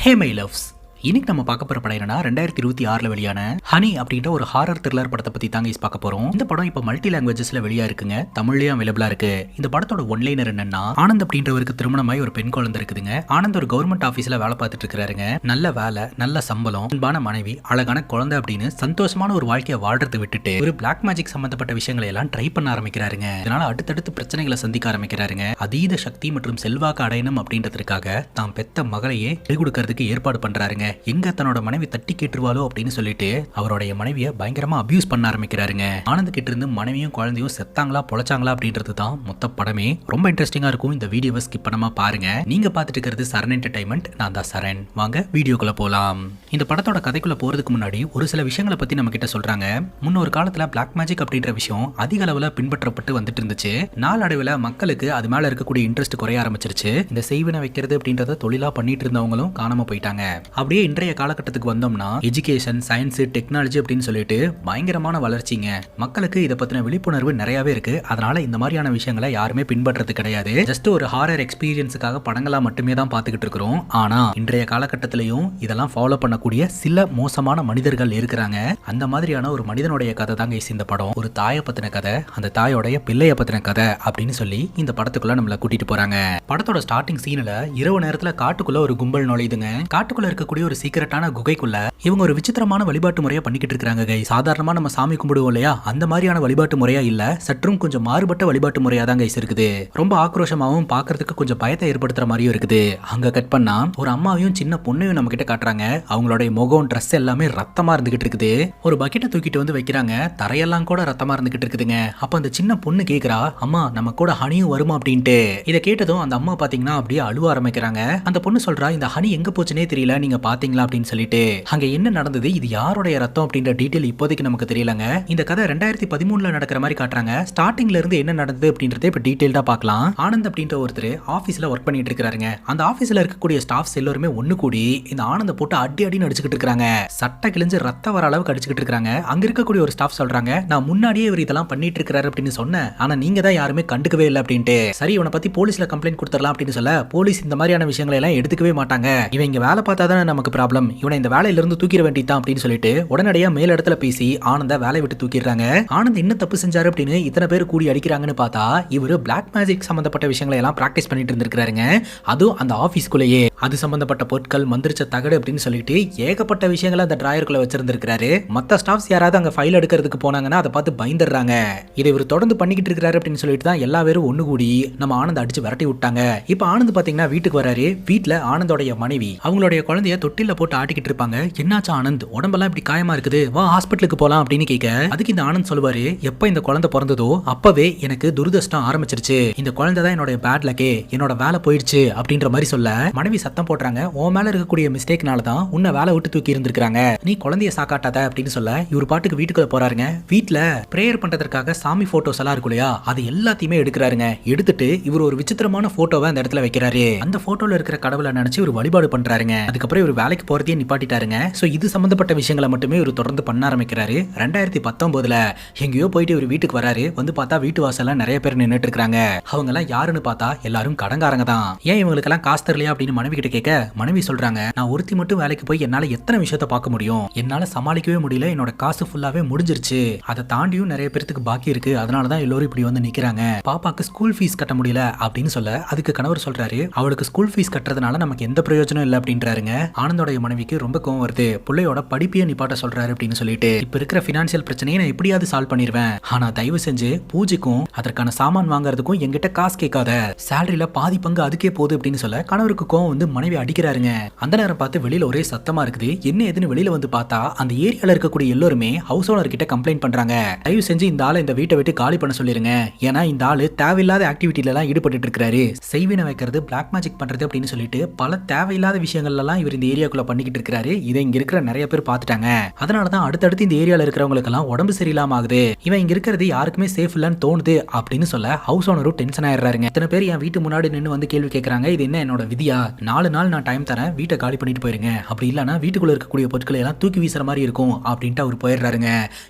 Hey my loves, இன்னைக்கு நம்ம பார்க்க போற படம் என்னன்னா 2026 வெளியான ஹனி அப்படின்ற ஒரு ஹாரர் த்ரில்லர் படத்தை பத்தி தாங்க பார்க்க போறோம். இந்த படம் இப்ப மல்டி லாங்குவேஜஸ்ல வெளியா இருக்குங்க, தமிழ்லயும் அவைலபிளா இருக்கு. இந்த படத்தோட ஒன்லைனர் என்னன்னா, ஆனந்த் அப்படின்றவருக்கு திருமணமாய் ஒரு பெண் குழந்தை இருக்குதுங்க. ஆனந்த் ஒரு கவர்மெண்ட் ஆபீஸ்ல வேலை பார்த்துட்டு இருக்காருங்க. நல்ல வேலை, நல்ல சம்பளம், அன்பான மனைவி, அழகான குழந்தை அப்படின்னு சந்தோஷமான ஒரு வாழ்க்கையை வாழ்றதை விட்டுட்டு ஒரு பிளாக் மேஜிக் சம்பந்தப்பட்ட விஷயங்களை எல்லாம் ட்ரை பண்ண ஆரம்பிக்கிறாருங்க. இதனால அடுத்தடுத்து பிரச்சனைகளை சந்திக்க ஆரம்பிக்கிறாருங்க. அதீத சக்தி மற்றும் செல்வாக்கு அடையணும் அப்படின்றதுக்காக தான் பெத்த மகளையே கொடுக்கறதுக்கு ஏற்பாடு பண்றாருங்க. எங்க தன்னோட மனைவி தட்டி கேட்டுருவாளோ அப்படின்னு சொல்லிட்டு அவருடைய மனைவியை பயங்கரமா அபியூஸ் பண்ண ஆரம்பிக்கிறாருங்க. ஆனந்த் கிட்ட இருந்து மனைவியும் குழந்தையும் செத்தாங்களா பொழைச்சாங்களா அப்படின்றது தான் மொத்த படமே. ரொம்ப இன்ட்ரெஸ்டிங்கா இருக்கும். இந்த வீடியோவை ஸ்கிப் பண்ணாம பாருங்க. நீங்க பார்த்துட்டு இருக்கிறது சரண் என்டர்டைன்மெண்ட். நான் தான் சரண். வாங்க வீடியோக்குள்ள போலாம். இந்த படத்தோட கதைக்குள்ள போறதுக்கு முன்னாடி ஒரு சில விஷயங்களை பத்தி நம்ம கிட்ட சொல்றாங்க. முன்னொரு காலத்துல பிளாக் மேஜிக் அப்படின்ற விஷயம் அதிக அளவுல பின்பற்றப்பட்டு வந்துட்டு இருந்துச்சு. நாளடைவுல மக்களுக்கு அது மேல இருக்கக்கூடிய இன்ட்ரெஸ்ட் குறைய ஆரம்பிச்சிருச்சு. இந்த செய்வினை வைக்கிறது அப்படின்றத தொழிலா பண்ணிட்டு இருந்தவங்களும் காணாம போயிட்டாங்க. அப்படியே இன்றைய காலகட்டத்துக்கு வந்தோம்னா எஜுகேஷன், சயின்ஸ், டெக்னாலஜி அப்படின்னு சொல்லிட்டு பயங்கரமான வளர்ச்சிங்க. மக்களுக்கு இதை பத்தின விழிப்புணர்வு நிறையவே இருக்கு. அதனால இந்த மாதிரியான விஷயங்களை யாருமே பின்பற்றது கிடையாது. ஜஸ்ட் ஒரு ஹாரர் எக்ஸ்பீரியன்ஸுக்காக படங்களா மட்டுமே தான் பார்த்துக்கிட்டு இருக்கிறோம். ஆனா இன்றைய காலகட்டத்திலையும் இதெல்லாம் ஃபாலோ பண்ணக்கூடிய சில மோசமான மனிதர்கள் இருக்கிறாங்க. அந்த மாதிரியான ஒரு மனிதனுடைய கதை தாங்க இந்த படம். ஒரு தாயை பத்தின கதை, அந்த தாயோடைய பிள்ளைய பத்தின கதை அப்படின்னு சொல்லி இந்த படத்துக்குள்ள நம்மள கூட்டிட்டு போறாங்க. படத்தோட ஸ்டார்டிங் சீன்ல இரவு நேரத்துல காட்டுக்குள்ள ஒரு கும்பல் நுழையுதுங்க. காட்டுக்குள்ள இருக்கக்கூடிய ஒரு சீக்கிரட்டான குகைக்குள்ள இவங்க ஒரு விசித்திரமான வழிபாட்டு முறையை பண்ணிக்கிட்டு இருக்காங்க. சாதாரணமா நம்ம சாமி கும்பிடுவோம் இல்லையா, அந்த மாதிரியான வழிபாட்டு முறையா இல்ல, சற்றும் கொஞ்சம் மாறுபட்ட வழிபாட்டு முறையா தான் இருக்குது. ரொம்ப ஆக்ரோஷமாவும் பாக்குறதுக்கு கொஞ்சம் பயத்தை ஏற்படுத்துற மாதிரியும் இருக்குது. அங்க கட் பண்ணா ஒரு அம்மாவையும் சின்ன பொண்ணையும் நம்ம கிட்ட காட்டுறாங்க. அவங்களுடைய முகம், ட்ரெஸ் எல்லாமே ரத்தமா இருந்துகிட்டு இருக்குது. ஒரு பக்கெட்டை தூக்கிட்டு வந்து வைக்கிறாங்க. தரையெல்லாம் கூட ரத்தமா இருந்துகிட்டு இருக்குதுங்க. அப்ப அந்த சின்ன பொண்ணு கேக்குறா, அம்மா நம்ம கூட ஹனியும் வருமா அப்படின்ட்டு. இதை கேட்டதும் அந்த அம்மா பாத்தீங்கன்னா அப்படியே அழுவ ஆரம்பிக்கிறாங்க. அந்த பொண்ணு சொல்றா, இந்த ஹனி எங்க போச்சுனே தெரியல, நீங்க பாத்தீங்களா அப்படின்னு சொல்லிட்டு. அங்க என்ன நடந்தது, இது யாருடைய ரத்தம் அப்படின்ற டீடைல் இப்போதைக்கு நமக்கு தெரியலங்க. இந்த கதை 2013 நடக்கிற மாதிரி காட்டுறாங்க. ஸ்டார்டிங்ல இருந்து என்ன நடந்தது அப்படின்றத இப்ப டீடைல்டா பார்க்கலாம். ஆனந்த் அப்படின்ற ஒருத்தர் ஆபீஸ்ல ஒர்க் பண்ணிட்டு இருக்காருங்க. அந்த ஆபீஸ்ல இருக்கக்கூடிய ஸ்டாஃப்ஸ் எல்லாருமே ஒண்ணு கூடி இந்த ஆனந்த போட்டு அடி அடின்னு அடிச்சுக்கிட்டு இருக்காங்க. சட்டை கிழிஞ்சு ரத்த வர அளவுக்கு அடிச்சுக்கிட்டு இருக்காங்க. அங்க இருக்கக்கூடிய ஒரு ஸ்டாஃப் சொல்றாங்க, நான் முன்னாடியே இவர் இதெல்லாம் பண்ணிட்டு இருக்காரு அப்படின்னு சொன்னேன், ஆனா நீங்க தான் யாருமே கண்டுக்கவே இல்லை அப்படின்ட்டு. சரி, இவனை பத்தி போலீஸ்ல கம்ப்ளைண்ட் கொடுத்துடலாம் அப்படின்னு சொல்ல, போலீஸ் இந்த மாதிரியான விஷயங்களை எல்லாம் எடுத்துக்கவே மாட்டாங்க. இவன் இங்க வேலை பார்த்தா தானே நமக்கு ப்ராப்ளம், இவனை இந்த வேலையில இருந்து தூக்கிட வேண்டியதான் அப்படின்னு சொல்லிட்டு உடனடியா மேல் இடத்துல பேசி ஆனந்த வேலையை விட்டு தூக்கிடுறாங்க. ஆனந்த் என்ன தப்பு செஞ்சாரு அப்படின்னு இத்தனை பேர் கூடி அடிக்கிறாங்கன்னு பார்த்தா இவரு பிளாக் மேஜிக் சம்பந்தப்பட்ட விஷயங்களை எல்லாம் பிராக்டிஸ் பண்ணிட்டு இருந்திருக்காருங்க. அதுவும் அந்த ஆபீஸ்குள்ளேயே அது சம்பந்தப்பட்ட பொருட்கள், மந்திரிச்ச தகடு அப்படின்னு சொல்லிட்டு ஏகப்பட்ட விஷயங்களை அந்த டிராயருக்குள்ள வச்சிருந்திருக்காரு. மத்த ஸ்டாஃப்ஸ் யாராவது அங்க ஃபைல் எடுக்கிறதுக்கு போனாங்கன்னா அதை பார்த்து பயந்துடுறாங்க. இதை இவர் தொடர்ந்து பண்ணிக்கிட்டு இருக்காரு அப்படின்னு சொல்லிட்டு தான் எல்லா பேரும் ஒண்ணு கூடி நம்ம ஆனந்த் அடிச்சு விரட்டி விட்டாங்க. இப்ப ஆனந்த் பாத்தீங்கன்னா வீட்டுக்கு வராரு. வீட்டுல ஆனந்தோடைய மனைவி அவங்களுடைய குழந்தைய தொட்டில போட்டு ஆட்டிக்கிட்டு இருப்பாங்க. என்னாச்சு ஆனந்த், உடம்பெல்லாம் இப்படி காயமா இருக்குது, வா ஹாஸ்பிட்டலுக்கு போலாம் அப்படின்னு கேட்க, அதுக்கு இந்த ஆனந்த் சொல்லுவாரு, எப்ப இந்த குழந்தை பிறந்ததோ அப்பவே எனக்கு துரதிர்ஷ்டம் ஆரம்பிச்சிருச்சு, இந்த குழந்தை தான் என்னோட பேட் லக்கே, என்னோட வேலை போயிடுச்சு அப்படின்ற மாதிரி சொல்ல மனைவி சத்தம் போடுறாங்க, உன் மேல இருக்கக்கூடிய மிஸ்டேக்னால தான் உன்னை வேலை விட்டு தூக்கி இருந்திருக்காங்க, நீ குழந்தைய சாக்காட்டாத அப்படின்னு சொல்ல இவர் பாட்டுக்கு வீட்டுக்குள்ள போறாருங்க. வீட்டுல பிரேயர் பண்றதுக்காக சாமி போட்டோஸ் எல்லாம் இருக்கு இல்லையா, அது எல்லாத்தையுமே எடுக்கிறாருங்க. எடுத்துட்டு இவர் ஒரு விசித்திரமான போட்டோவை அந்த இடத்துல வைக்கிறாரு. அந்த போட்டோல இருக்கிற கடவுளை நினைச்சு ஒரு வழிபாடு பண்றாருங்க. அதுக்கப்புறம் இவர் வேலைக்கு போறதையே நிப்பாட்டிட்டாருங்க. சோ இது சம்பந்தப்பட்ட விஷயங்களை மட்டுமே இவர் தொடர்ந்து பண்ண ஆரம்பிக்கிறாரு. 2019 எங்கேயோ போயிட்டு இவர் வீட்டுக்கு வராரு. வந்து பார்த்தா வீட்டு வாசல்ல நிறைய பேர் நின்னுட்டு இருக்காங்க. அவங்க எல்லாம் யாருன்னு பார்த்தா எல்லாரும் கடங்காரங்க தான். ஏன் இவங்களுக்கு எல்லாம் காசு தரலையா அப்படின்னு மனைவி கிட்ட கேட்க, மனைவி சொல்றாங்க, நான் ஒருத்தி மட்டும் வேலைக்கு போய் என்னால எத்தனை விஷயத்த பார்க்க முடியும், என்னால சமாளிக்கவே முடியல, என்னோட காசு ஃபுல்லாவே முடிஞ்சிருச்சு, அதை தாண்டியும் நிறைய பேருக்கு பாக்கி இருக்கு, அதனாலதான் எல்லாரும் இப்படி வந்து நிக்கிறாங்க, பாப்பாக்கு ஸ்கூல் ஃபீஸ் கட்ட முடியல அப்படின்னு சொல்ல, அதுக்கு கணவர் சொல்றாரு, அவளுக்கு ஸ்கூல் ஃபீஸ் கட்டுறதுனால நமக்கு எந்த பிரயோஜனம் இல்லை அப்படின்றாருங்க. ஆனந்தோடைய மனைவிக்கு ரொம்ப கோவம் வருது. பிள்ளையோட படிப்பையே நிப்பாட்ட சொல்றாரு அப்படின்னு சொல்லிட்டு, இப்ப இருக்கிற பினான்சியல் பிரச்சனையை நான் எப்படியாவது சால்வ் பண்ணிடுவேன், ஆனா தயவு செஞ்சு பூஜைக்கும் அதற்கான சாமான் வாங்குறதுக்கும் எங்கிட்ட காசு கேட்காத, சேலரியில பாதி பங்கு அதுக்கே போகுது அப்படின்னு சொல்ல கணவருக்கு கோவம் வந்து மனைவி அடிக்கிறாருங்க. அந்த நேரம் பார்த்து வெளியில ஒரே சத்தமா இருக்குது. என்ன ஏதுன்னு வெளியில வந்து பார்த்தா அந்த ஏரியால இருக்கக்கூடிய எல்லாருமே ஹவுஸ் ஓனர் கிட்ட கம்ப்ளைண்ட் பண்றாங்க, தயவு செஞ்சு இந்த ஆளை இந்த வீட்டை விட்டு காலி பண்ண சொல்லிருங்க, ஏன்னா இந்த ஆளு தேவையில்லாத ஆக்டிவிட்டில எல்லாம் ஈடுபட்டு இருக்காரு, செய்வினை வைக்கிறது, பிளாக் மேஜிக் பண்றது அப்படின்னு சொல்லிட்டு பல தேவையில்லாத விஷயங்கள் எல்லாம் இவர் இந்த ஏரியாக்குள்ள பண்ணிக்கிட்டு இருக்காரு. இதை இங்க இருக்கிற நிறைய பேர் பார்த்துட்டாங்க. அதனாலதான் அடுத்தடுத்து இந்த ஏரியால இருக்கிறவங்களுக்கு எல்லாம் உடம்பு சரியில்லாம ஆகுது, இவன் இங்க இருக்கிறது யாருக்குமே சேஃப் இல்லன்னு தோணுது அப்படின்னு சொல்ல ஹவுஸ் ஓனரும் டென்ஷன் ஆயிடுறாருங்க. இத்தனை பேர் என் வீட்டு முன்னாடி நின்று வந்து கேள்வி கேட்கறாங்க, இது என்ன என்னோட விதியா, 4 நாள் நான் டைம் தரேன், வீட்டை காலி பண்ணிட்டு போயிருங்க, அப்படி இல்லைன்னா வீட்டுக்குள்ள இருக்கக்கூடிய பொருட்களை எல்லாம் தூக்கி வீசுற மாதிரி இருக்கும் அப்படின்ட்டு அவர் போயிடுறாருங்க.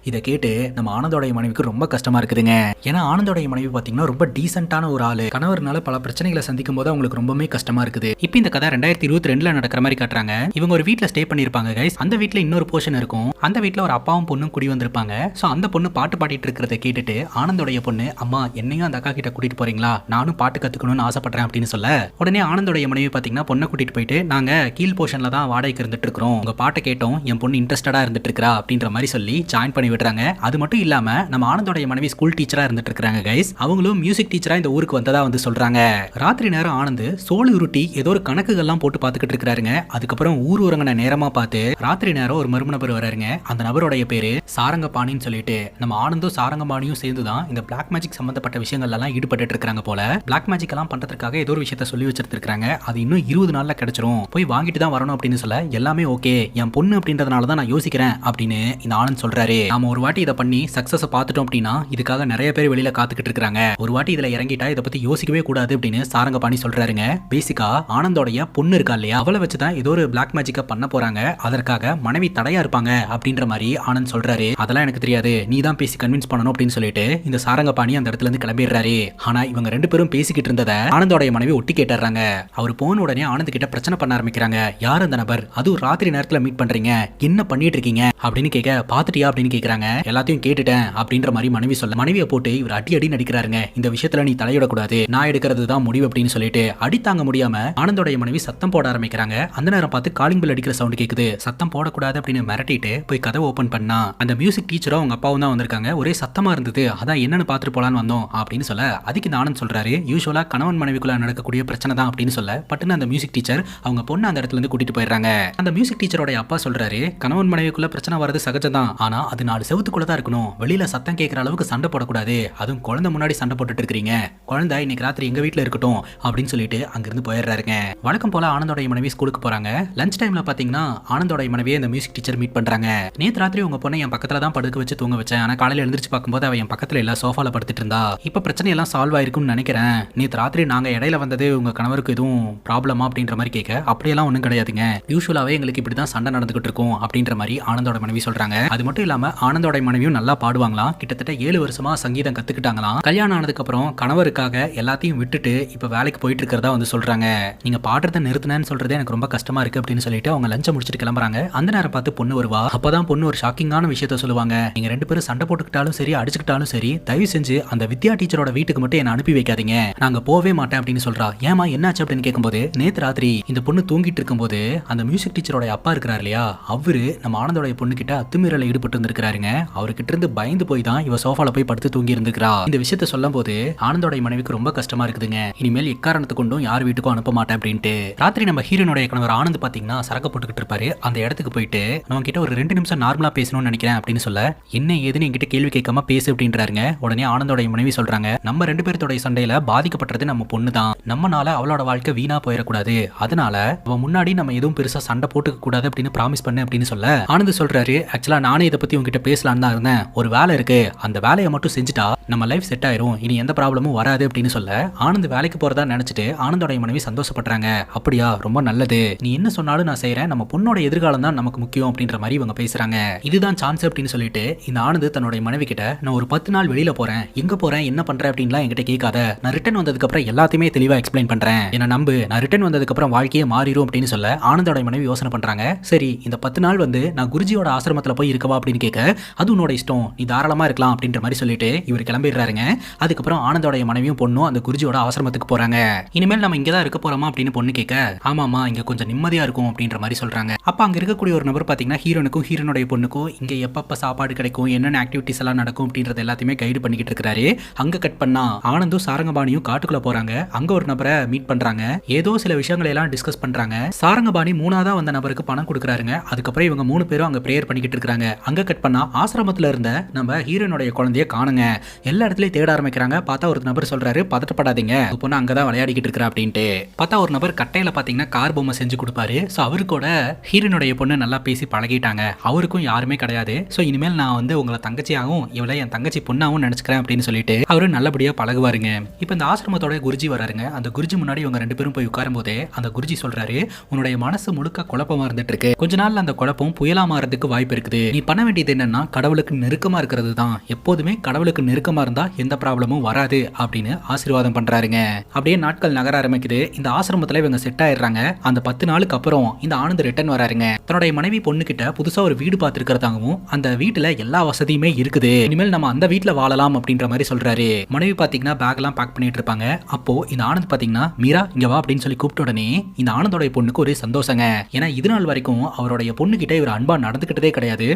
இதை கேட்டு நம்ம ஆனந்தோடைய மனைவிக்கு ரொம்ப கஷ்டமா இருக்குதுங்க. ஏன்னா ஆனந்தோடைய மனைவி பாத்தீங்கன்னா ரொம்ப டீசென்டான ஒரு ஆளு. கணவர்னால பல பிரச்சனைகளை சந்திக்கும் போது அவங்களுக்கு ரொம்பவே கஷ்டமா இருக்குது. இப்போ இந்த கதை 2022 நடக்கிற மாதிரி காட்டுறாங்க. இவங்க ஒரு வீட்ல ஸ்டே பண்ணிருப்பாங்க கைஸ். அந்த வீட்ல இன்னொரு போர்ஷன் இருக்கும். அந்த வீட்ல ஒரு அப்பாவும் பொண்ணும் குடி வந்திருப்பாங்க. சோ அந்த பொண்ணு பாட்டு பாடிட்டு இருக்கிறத கேட்டுட்டு ஆனந்தோடைய பொண்ணு, அம்மா என்னையும் அந்த அக்கா கிட்ட கூட்டிட்டு போறீங்களா, நானும் பாட்டு கத்துக்கணும்னு ஆசைப்படுறேன் அப்படின்னு சொல்ல, உடனே ஆனந்தோடைய மனைவி பாத்தீங்கன்னா பொண்ணை கூட்டிட்டு போயிட்டு, நாங்க கீழ் போர்ஷன்ல தான் வாடகைக்கு இருந்துட்டு இருக்கிறோம், உங்க பாட்டை கேட்டோம், என் பொண்ணு இன்ட்ரெஸ்டடா இருந்துட்டு இருக்கா அப்படின்ற மாதிரி சொல்லி ஜாயின் பண்ணி விடுறாங்க. அது மட்டும் இல்லாம நம்ம ஆனந்தோடைய மனைவி ஸ்கூல் டீச்சரா இருந்துட்டு இருக்காங்க கைஸ். அவங்களும் மியூசிக் டீச்சரா இந்த ஊருக்கு வந்ததா வந்து சொல்றாங்க. ராத்திரி நேரம் ஆனந்த் சோழி உருட்டி ஏதோ ஒரு கணக்குகள்லாம் போட்டு பாத்துக்கிட்டு இருக்காருங்க. அதுக்கப்புறம் ஊர் உறங்கின நேரமா பார்த்து ராத்திரி நேரம் ஒரு மர்ம நபர் வராருங்க. அந்த நபருடைய பேரு சாரங்கபாணின்னு சொல்லிட்டு, நம்ம ஆனந்தும் சாரங்கபாணியும் சேர்ந்துதான் இந்த பிளாக் மேஜிக் சம்பந்தப்பட்ட விஷயங்கள் எல்லாம் ஈடுபட்டு இருக்காங்க போல. பிளாக் மேஜிக் எல்லாம் பண்றதுக்காக ஏதோ ஒரு விஷயத்த சொல்லி வச்சிருக்காங்க. அது இன்னும் 20 நாள்ல கிடைச்சிரும், போய் வாங்கிட்டு தான் வரணும் அப்படின்னு சொல்ல, எல்லாமே ஓகே, என் பொண்ணு அப்படின்றதுனால தான் நான் யோசிக்கிறேன் அப்படின்னு இந்த ஆனந்த் சொல்றாரு. நாம ஒரு வாட்டி இதை பண்ணி சக்சஸ் பார்த்துட்டோம் அப்படின்னா இதுக்காக நிறைய பேர் வெளியில காத்துக்கிட்டு இருக்காங்க, ஒரு வாட்டி இதுல இறங்கிட்டா இதை பத்தி யோசிக்கவே கூடாது அப்படின்னு சாரங்கபாணி சொல்றாருங்க. பேசிக்கா ஆனந்தோடைய பொண்ணு இருக்கா இல்லையா, அவளை வச்சுதான் ஏதோ ஒரு பிளாக் மேஜிக்க பண்ண போறாங்க, அதற்காக மனைவி தடையா இருப்பாங்க அப்படின்ற மாதிரி ஆனந்த் சொல்றாரு. அதெல்லாம் எனக்கு தெரியாது, நீ தான் பேசி கன்வின்ஸ் பண்ணணும் அப்படின்னு சொல்லிட்டு இந்த சாரங்கபாணி அந்த இடத்துல இருந்து கிளம்பிடுறாரு. ஆனா இவங்க ரெண்டு பேரும் பேசிக்கிட்டு இருந்ததை ஆனந்தோடைய மனைவி ஒட்டி கேட்டுறாங்க. அவர் போன உடனே ஆனந்த் கிட்ட பிரச்சனை பண்ண ஆரம்பிக்கிறாங்க. யார் அந்த நபர், அதுவும் ராத்திரி நேரத்துல மீட் பண்றீங்க, என்ன பண்ணிட்டு இருக்கீங்க அப்படின்னு கேட்க, பாத்துட்டியா அப்படின்னு கேக்குறாங்க. எல்லாத்தையும் கேட்டுட்டேன் அப்படின்ற மாதிரி மனைவி சொல்ல, மனைவியை போட்டு இவர் அடி அடி நடிக்கிறாருங்க. இந்த விஷயத்துல நீ தலையிடக்கூடாது, நான் எடுக்கிறது தான் முடிவு அப்படின்னு சொல்லிட்டு அடி தாங்க முடியாம ஆனந்தோடைய மனைவி சத்தம் போட ஆரம்பிக்கிறாங்க. அந்த நேரம் பார்த்து காலிங் பெல் அடிக்கிற சவுண்ட் கேக்குது. சத்தம் போடக்கூடாது அப்படின்னு மிரட்டிட்டு போய் கதவை ஓபன் பண்ணா அந்த மியூசிக் டீச்சரும் அவங்க அப்பாவும் தான் வந்திருக்காங்க. ஒரே சத்தமா இருந்தது, அதான் என்னன்னு பாத்துட்டு போலான்னு வந்தோம் அப்படின்னு சொல்ல, அதுக்கு இந்த ஆனந்த் சொல்றாரு, யூசுவலா கணவன் மனைவிக்குள்ள நடக்கக்கூடிய பிரச்சனை தான் அப்படின்னு சொல்ல, பட்டுன்னு அந்த மியூசிக் டீச்சர் அவங்க பொண்ணு அந்த இடத்துல இருந்து கூட்டிட்டு போயிடுறாங்க. அந்த மியூசிக் டீச்சரோட அப்பா சொல்றாரு, கணவன் மனைவிக்குள்ள பிரச்சனை வரது சகஜம் தான், ஆனா அது 4 செவுத்துக்குள்ள தான் இருக்கணும், வெளியில சத்தம் கேட்கற அளவுக்கு சண்டை போடக்கூடாது, அதுவும் குழந்தை முன்னாடி சண்டை போட்டுட்டு இருக்கீங்க, குழந்தை இன்னைக்கு ராத்திரி எங்க வீட்டுல இருக்கட்டும் அப்படின்னு சொல்லிட்டு அங்கிருந்து போயிடுறாருங்க. வழக்கம் போல ஆனந்தோடைய மனைவி ஸ்கூலுக்கு போறாங்க. லஞ்ச் டைம்ல பாத்தீங்கன்னா ஆனந்தோடைய மனைவியை இந்த மியூசிக் டீச்சர் மீட் பண்றாங்க. நேத்து ராத்திரி உங்க பொண்ணை என் பக்கத்துல தான் படுக்க வச்சு தூங்க வச்சேன், ஆனா காலையில எழுந்திருச்சு பார்க்கும்போது அவ என் பக்கத்துல இல்ல, சோஃபால படுத்துட்டு இருந்தா, இப்ப பிரச்சனை எல்லாம் சால்வ் ஆயிருக்கும்னு நினைக்கிறேன், நேத்து ராத்திரி நாங்க இடையில வந்தது உங்க கணவருக்கு எதுவும் ப்ராப்ளமா அப்படின்ற மாதிரி கேட்க, அப்படியெல்லாம் ஒன்றும் கிடையாதுங்க, யூசுவலாவே எங்களுக்கு இப்படிதான் சண்டை நடந்துகிட்டு இருக்கும் அப்படின்ற மாதிரி ஆனந்தோட மனைவி சொல்றாங்க. அது மட்டும் இல்லாம ஆனந்தோட மனைவியும் நல்லா பாடுவாங்களாம், கிட்டத்தட்ட 7 வருஷமா சங்கீதம் கத்துக்கிட்டாங்களாம். கல்யாணம் ஆனதுக்கு அப்புறம் கணவருக்காக எல்லாத்தையும் விட்டுட்டு இப்ப வேலைக்கு போயிட்டு இருக்கிறதா வந்து சொல்றாங்க. நீங்க பாடுறதை நிறுத்தினேன்னு சொல்றதே எனக்கு ரொம்ப கஷ்டமா இருக்கு அப்படின்னு சொல்லிட்டு அவங்க லஞ்சம் முடிச்சுட்டு கிளம்புறாங்க. அந்த நேரம் பார்த்து பொண்ணு வருவா. அப்பதான் பொண்ணு ஒரு ஷாக்கிங்கான விஷயத்த சொல்லுவாங்க. நீங்க 2 பேரும் சண்டை போட்டுக்கிட்டாலும் சரி, அடிச்சுக்கிட்டாலும் சரி, தயவு செஞ்சு அந்த வித்யா டீச்சரோட வீட்டுக்கு மட்டும் என்ன அனுப்பி வைக்காதீங்க, நாங்க போவே மாட்டேன் அப்படின்னு சொல்றா. ஏமா என்னாச்சு அப்படின்னு கேட்கும்போது, நேத்து ராத்திரி இந்த பொண்ணு தூங்கிட்டு இருக்கும்போது அந்த மியூசிக் டீச்சரோட அப்பா இருக்கிறார் இல்லையா, அவரு நம்ம ஆனந்தோடைய பொண்ணு கிட்ட அத்துமீறல ஈடுபட்டு இருந்திருக்காருங்க. அவர்கிட்ட இருந்து பயந்து போய் தான் இவ சோஃபால போய் படுத்து தூங்கி இருந்திருக்கா. இந்த விஷயத்த சொல்லும் போது ஆனந்தோடைய மனைவிக்கு ரொம்ப கஷ்டமா இருக்குதுங்க. இனிமேல் எக்காரணத்து கொண்டும் யார் வீட்டுக்கும் அனுப்ப மாட்டேன் அப்படின்ட்டு. ராத்திரி நம்ம ஹீரோனுடைய கணவர் ஆனந்த் பாத்தீங்கன்னா சரக்கு போட்டுக்கிட்டு இருப்பாரு. அந்த இடத்துக்கு போயிட்டு நான் கிட்ட ஒரு 2 நிமிஷம் நார்மலா பேசணும்னு நினைக்கிறேன் அப்படின்னு சொல்ல, என்ன ஏதுன்னு என்கிட்ட கேள்வி கேட்காம பேசு அப்படின்றாருங்க. உடனே ஆனந்தோடைய மனைவி சொல்றாங்க, நம்ம 2 பேர்த்தோட சண்டையில பாதிக்கப்பட்டது நம்ம பொண்ணு தான், நம்மனால அவளோட வாழ்க்கை வீணா போயிடக்கூடாது, அதனால அவ முன்னாடி நம்ம எதுவும் பெருசா சண்டை போட்டுக்க கூடாது அப்படின்னு ப்ராமிஸ் பண்ணு அப்படின்னு சொல்ல, ஆனந்த் சொல்றாரு, ஆக்சுவலா நானே இதை பத்தி உங்ககிட்ட பேசலான்னு தான் இருந்தேன், ஒரு வேலை இருக்கு, அந்த வேலையை மட்டும் செஞ்சுட்டா நம்ம லைஃப் செட் ஆயிரும், இனி எந்த ப்ராப்ளமும் வராது அப்படின்னு சொல்ல, ஆனந்த் வேலைக்கு போறதா நினைச்சிட்டு ஆனந்தோடைய மனைவி சந்தோஷப்படுறாங்க. அப்படியா, ரொம்ப நல்லது, நீ என்ன சொன்னாலும் நான் செய்யறேன், நம்ம பொண்ணோட எதிர்காலம் தான் நமக்கு முக்கியம் அப்படின்ற மாதிரி இவங்க பேசுறாங்க. இதுதான் சான்ஸ் அப்படின்னு சொல்லிட்டு இந்த ஆனந்த் தன்னுடைய மனைவி கிட்ட, நான் ஒரு 10 நாள் வெளியில போறேன், எங்க போறேன் என்ன பண்றேன் அப்படின்லாம் என்கிட்ட கேட்காத, நான் ரிட்டர்ன் வந்ததுக்கு அப்புறம் எல்லாத்தையுமே தெளிவா எக்ஸ்பிளைன் பண்றேன், என்ன நம்பு, நான் ரிட்டர்ன் வந்ததுக்கு அப்புறம் வாழ்க்கையே மாறிடும் அப்படின்னு சொல்ல, ஆனந்தோட மனைவி யோசனை பண்றாங்க. சரி, இந்த 10 நாள் வந்து நான் குருஜியோட ஆசிரமத்துல போய் இருக்கவா அப்படின்னு கேட்க, அது உன்னோட இஷ்டம், நீ தாராளமா இருக்கலாம் அப்படின்ற மாதிரி சொல்லிட்டு இவர் கிளம்பிடுறாருங்க. அதுக்கப்புறம் ஆனந்தோடைய மனைவியும் பொண்ணும் அந்த குருஜியோட ஆசிரமத்துக்கு போறாங்க. இனிமேல் நம்ம இங்கதான் இருக்க போறோமா அப்படின்னு பொண்ணு கேட்க, ஆமாமா இங்க கொஞ்சம் நிம்மதியா இருக்கும் அப்படின்ற மாதிரி சொல்றாங்க. அப்ப அங்க இருக்கக்கூடிய ஒரு நபர் பாத்தீங்கன்னா ஹீரோனுக்கும் ஹீரோனுடைய பொண்ணுக்கும் இங்க எப்பப்ப சாப்பாடு கிடைக்கும், என்னென்ன ஆக்டிவிட்டிஸ் எல்லாம் நடக்கும் அப்படின்றது எல்லாத்தையுமே கைடு பண்ணிக்கிட்டு இருக்காரு. அங்க கட் பண்ணா ஆனந்தும் சாரங்கபாணியும் காட்டுக்குள்ள போறாங்க. அங்க ஒரு நபரை மீட் பண்றாங்க. ஏதோ சில விஷயங்களை எல்லாம் டிஸ்கஸ் பண்றாங்க. சாரங்கபாணி 3ஆவதா வந்த நபருக்கு பணம் கொடுக்குறாருங்க. அதுக்கப்புறம் இவங்க 3 பேரும் அங்க பிரேயர் பண்ணிக்கிட்டு இருக்காங்க. அங்க கட் பண்ணா ஆசிரமத்துல இருந்த நம்ம ஹீரோனுடைய குழந்தைய காணுங்க. எல்லா இடத்துலயும் தேட ஆரம்பிக்கிறாங்க. பார்த்தா ஒரு நபர் சொல்றாரு, பதட்டப்படாதீங்க, பொண்ணு அங்கதான் விளையாடிக்கிட்டு இருக்கிறா அப்படின்ட்டு. பார்த்தா ஒரு நபர் கட்டையில பாத்தீங்கன்னா கார் பொம்மை செஞ்சு கொடுப்பாரு. ஸோ அவரு கூட ஹீரோனுடைய பொண்ணு நல்லா பேசி பழகிட்டாங்க. அவருக்கும் யாருமே கிடையாது. ஸோ இனிமேல் நான் வந்து உங்களை தங்கச்சியாகவும் இவளை என் தங்கச்சி பொண்ணாகவும் நினைச்சுக்கிறேன் அப்படின்னு சொல்லிட்டு அவரு நல்லபடியா பழகுவாருங்க. இப்போ இந்த ஆசிரமத்தோட குருஜி வராருங்க. அந்த குருஜி முன்னாடி இவங்க 2 பேரும் போய் உட்காரும் போதே அந்த குருஜி சொல்றாரு, உன்னுடைய மனசு முழுக்க குழப்பமா இருந்துட்டு இருக்கு, கொஞ்ச நாள்ல அந்த குழப்பம் புயலா மாறதுக்கு வாய்ப்பு இருக்குது, நீ பண்ண வேண்டியது என்னன்னா கடவுளுக்கு நெருக்கமா இருக்கிறது தான், எப்போதுமே கடவுளுக்கு நெருக்கமா இருந்தா எந்த ப்ராப்ளமும் வராது அப்படின்னு ஆசீர்வாதம் பண்றாருங்க. அப்படியே நாட்கள் நகர ஆரம்பிக்குது. இந்த ஆசிரமத்துல இவங்க செட் ஆயிடுறாங்க. அந்த 10 நாளுக்கு அப்புறம் அதுக்கப்புறம் இந்த ஆனந்த் ரிட்டர்ன் வராருங்க. தன்னுடைய மனைவி பொண்ணு கிட்ட புதுசா ஒரு வீடு பார்த்துருக்கிறதாகவும் அந்த வீட்டுல எல்லா வசதியுமே இருக்குது, இனிமேல் நம்ம அந்த வீட்டுல வாழலாம் அப்படின்ற மாதிரி சொல்றாரு. மனைவி பாத்தீங்கன்னா பேக் எல்லாம் பேக் பண்ணிட்டு இருப்பாங்க. அப்போ இந்த ஆனந்த் பாத்தீங்கன்னா மீரா இங்க வா அப்படின்னு சொல்லி கூப்பிட்ட உடனே இந்த ஆனந்தோடைய பொண்ணுக்கு ஒரு சந்தோஷங்க. ஏன்னா இது நாள் வரைக்கும் அவருடைய பொண்ணு கிட்ட இவர் அன்பா நடந்துகிட்டதே கிடையாது.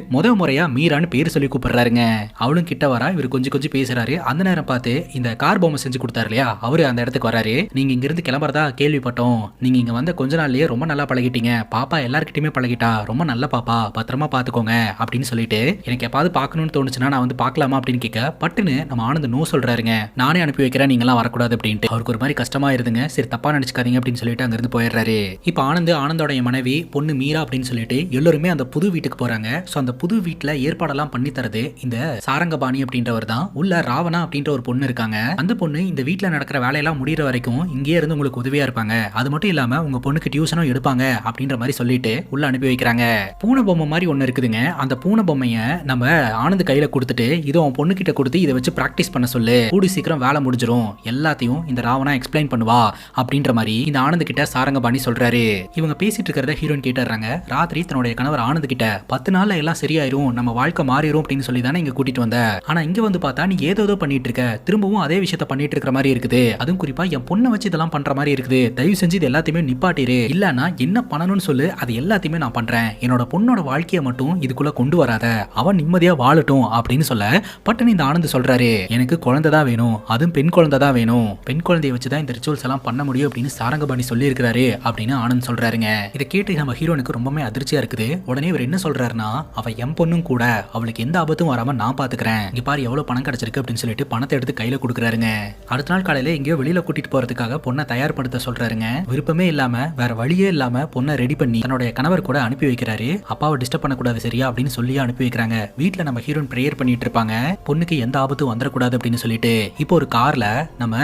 முறையா மீரான்னு பேர் சொல்லி கூப்பிடுறாருங்க. அவளும் கிட்ட வரா, இவர் கொஞ்சம் கொஞ்சம் பேசுறாரு. அந்த நேரம் பார்த்து இந்த கார் பொம்மை செஞ்சு கொடுத்தாரு இல்லையா, அவரு அந்த இடத்துக்கு வராரு. நீங்க இங்க இருந்து கிளம்புறதா கேள்விப்பட்டோம், நீங்க இங்க வந்த கொஞ்ச நாள்லயே ரொம்ப நல்லா பழகிட்டீங்க, பாப்பா எல்லார்கிட்டயுமே பழகிட்டா, ரொம்ப நல்ல பாப்பா, பத்திரமா பாத்துக்கோங்க அப்படின்னு சொல்லிட்டு எனக்கு எப்பாவது பாக்கணும்னு தோணுச்சுன்னா நான் வந்து பாக்கலாமா அப்படின்னு கேட்க பட்டுன்னு நம்ம ஆனந்த் நோ சொல்றாருங்க. நானே அனுப்பி வைக்கிறேன், நீங்க எல்லாம் வரக்கூடாது அப்படின்ட்டு. அவருக்கு ஒரு மாதிரி கஷ்டமா இருதுங்க. சரி தப்பா நினைச்சுக்காதீங்க அப்படின்னு சொல்லிட்டு அங்க இருந்து போயிடுறாரு. இப்ப ஆனந்தோடைய மனைவி பொண்ணு மீரா அப்படின்னு சொல்லிட்டு எல்லாருமே அந்த புது வீட்டுக்கு போறாங்க. சோ அந்த புது வீட்டுல ஏற்பாடெல்லாம் பண்ணி தரது இந்த சாரங்கபாணி அப்படின்றவர் தான். உள்ள ராவணா அப்படின்ற ஒரு பொண்ணு இருக்காங்க. அந்த பொண்ணு இந்த வீட்டுல நடக்கிற வேலையெல்லாம் முடிகிற வரைக்கும் இங்கே இருந்து உங்களுக்கு உதவியா இருப்பாங்க, அது மட்டும் இல்லாம உங்க பொண்ணுக்கு டியூஷனும் எடுப்பாங்க அப்படின்ற மாதிரி சொல்லிட்டு உள்ள அனுப்பி வைக்கிறாங்க. பூனை பொம்மை மாதிரி ஒண்ணு இருக்குதுங்க. அந்த பூனை பொம்மைய நம்ம ஆனந்த் கையில கொடுத்துட்டு இது உன் பொண்ணு கிட்ட கொடுத்து இதை வச்சு பிராக்டிஸ் பண்ண சொல்லு, கூடி சீக்கிரம் வேலை முடிஞ்சிரும், எல்லாத்தையும் இந்த ராவணா எக்ஸ்பிளைன் பண்ணுவா அப்படின்ற மாதிரி இந்த ஆனந்த் கிட்ட சாரங்கபாணி சொல்றாரு. இவங்க பேசிட்டு இருக்கிறத ஹீரோயின் கேட்டுறாங்க. ராத்திரி தன்னுடைய கணவர் ஆனந்த் கிட்ட 10 நாள்ல எல்லாம் சரியாயிரும், நம்ம வாழ்க்கை மாறிடும் அப்படின்னு சொல்லி தானே இங்க கூட்டிட்டு வந்த, ஆனா இங்க வந்து பார்த்தா நீ ஏதோ பண்ணிட்டு இருக்க, திரும்பவும் அதே விஷயத்த பண்ணிட்டு இருக்கிற மாதிரி இருக்குது, அதுவும் குறிப்பா என் பொண்ணை வச்சு இதெல்லாம் பண்ற மாதிரி இருக்குது, தயவு செஞ்சு இது எல்லாத்தையுமே நிப்பாட்டிரு, இல்லன்னா என்ன பண்ணணும்னு சொல்லு, அது எல்லாத்தையுமே நான் பண்றேன், என்னோட பொண்ணோட வாழ்க்கையை மட்டும் இதுக்குள்ள கொண்டு வராத, அவன் நிம்மதியா வாழட்டும் அப்படின்னு சொல்ல பட்டுன்னு இந்த ஆனந்த் சொல்றாரு, எனக்கு குழந்தை தான் வேணும், அதுவும் பெண் குழந்தை தான் வேணும், பெண் குழந்தையை வச்சுதான் இந்த ரிச்சுவல்ஸ் எல்லாம் பண்ண முடியும் அப்படின்னு சாரங்கபாணி சொல்லி இருக்கிறாரு அப்படின்னு ஆனந்த் சொல்றாருங்க. இதை கேட்டு நம்ம ஹீரோனுக்கு ரொம்பவே அதிர்ச்சியா இருக்குது. உடனே இவர் என்ன சொல்றாருன்னா, அவ என் பொண்ணும் கூட, அவளுக்கு எந்த ஆபத்தும் வராம நான் பாத்துக்கிறேன், இங்க பாரு எவ்வளவு பணம் கிடைச்சிருக்கு அப்படின்னு சொல்லிட்டு பணத்தை எடுத்து கையில கொடுக்குறாருங்க. அடுத்த நாள் காலையில எங்கேயோ வெளியில கூட்டிட்டு போறதுக்காக பொண்ணை தயார்படுத்த சொல்றாருங்க. விருப்பமே இல்லாம வேற வழியே இல்லாம பொண்ணை ரெடி பண்ணி தன்னுடைய கணவர் கூட அனுப்பி வைக்கிறாரு. அப்பாவை டிஸ்டர்ப் பண்ணக்கூடாது சரியா அப்படின்னு சொல்லி அனுப்பி வைக்கிறாங்க. வீட்டுல நம்ம ஹீரோயின் பிரேயர் பண்ணிட்டு இருப்பாங்க, பொண்ணுக்கு எந்த ஆபத்தும் வந்துடக்கூடாது அப்படின்னு சொல்லிட்டு. இப்போ ஒரு கார்ல நம்ம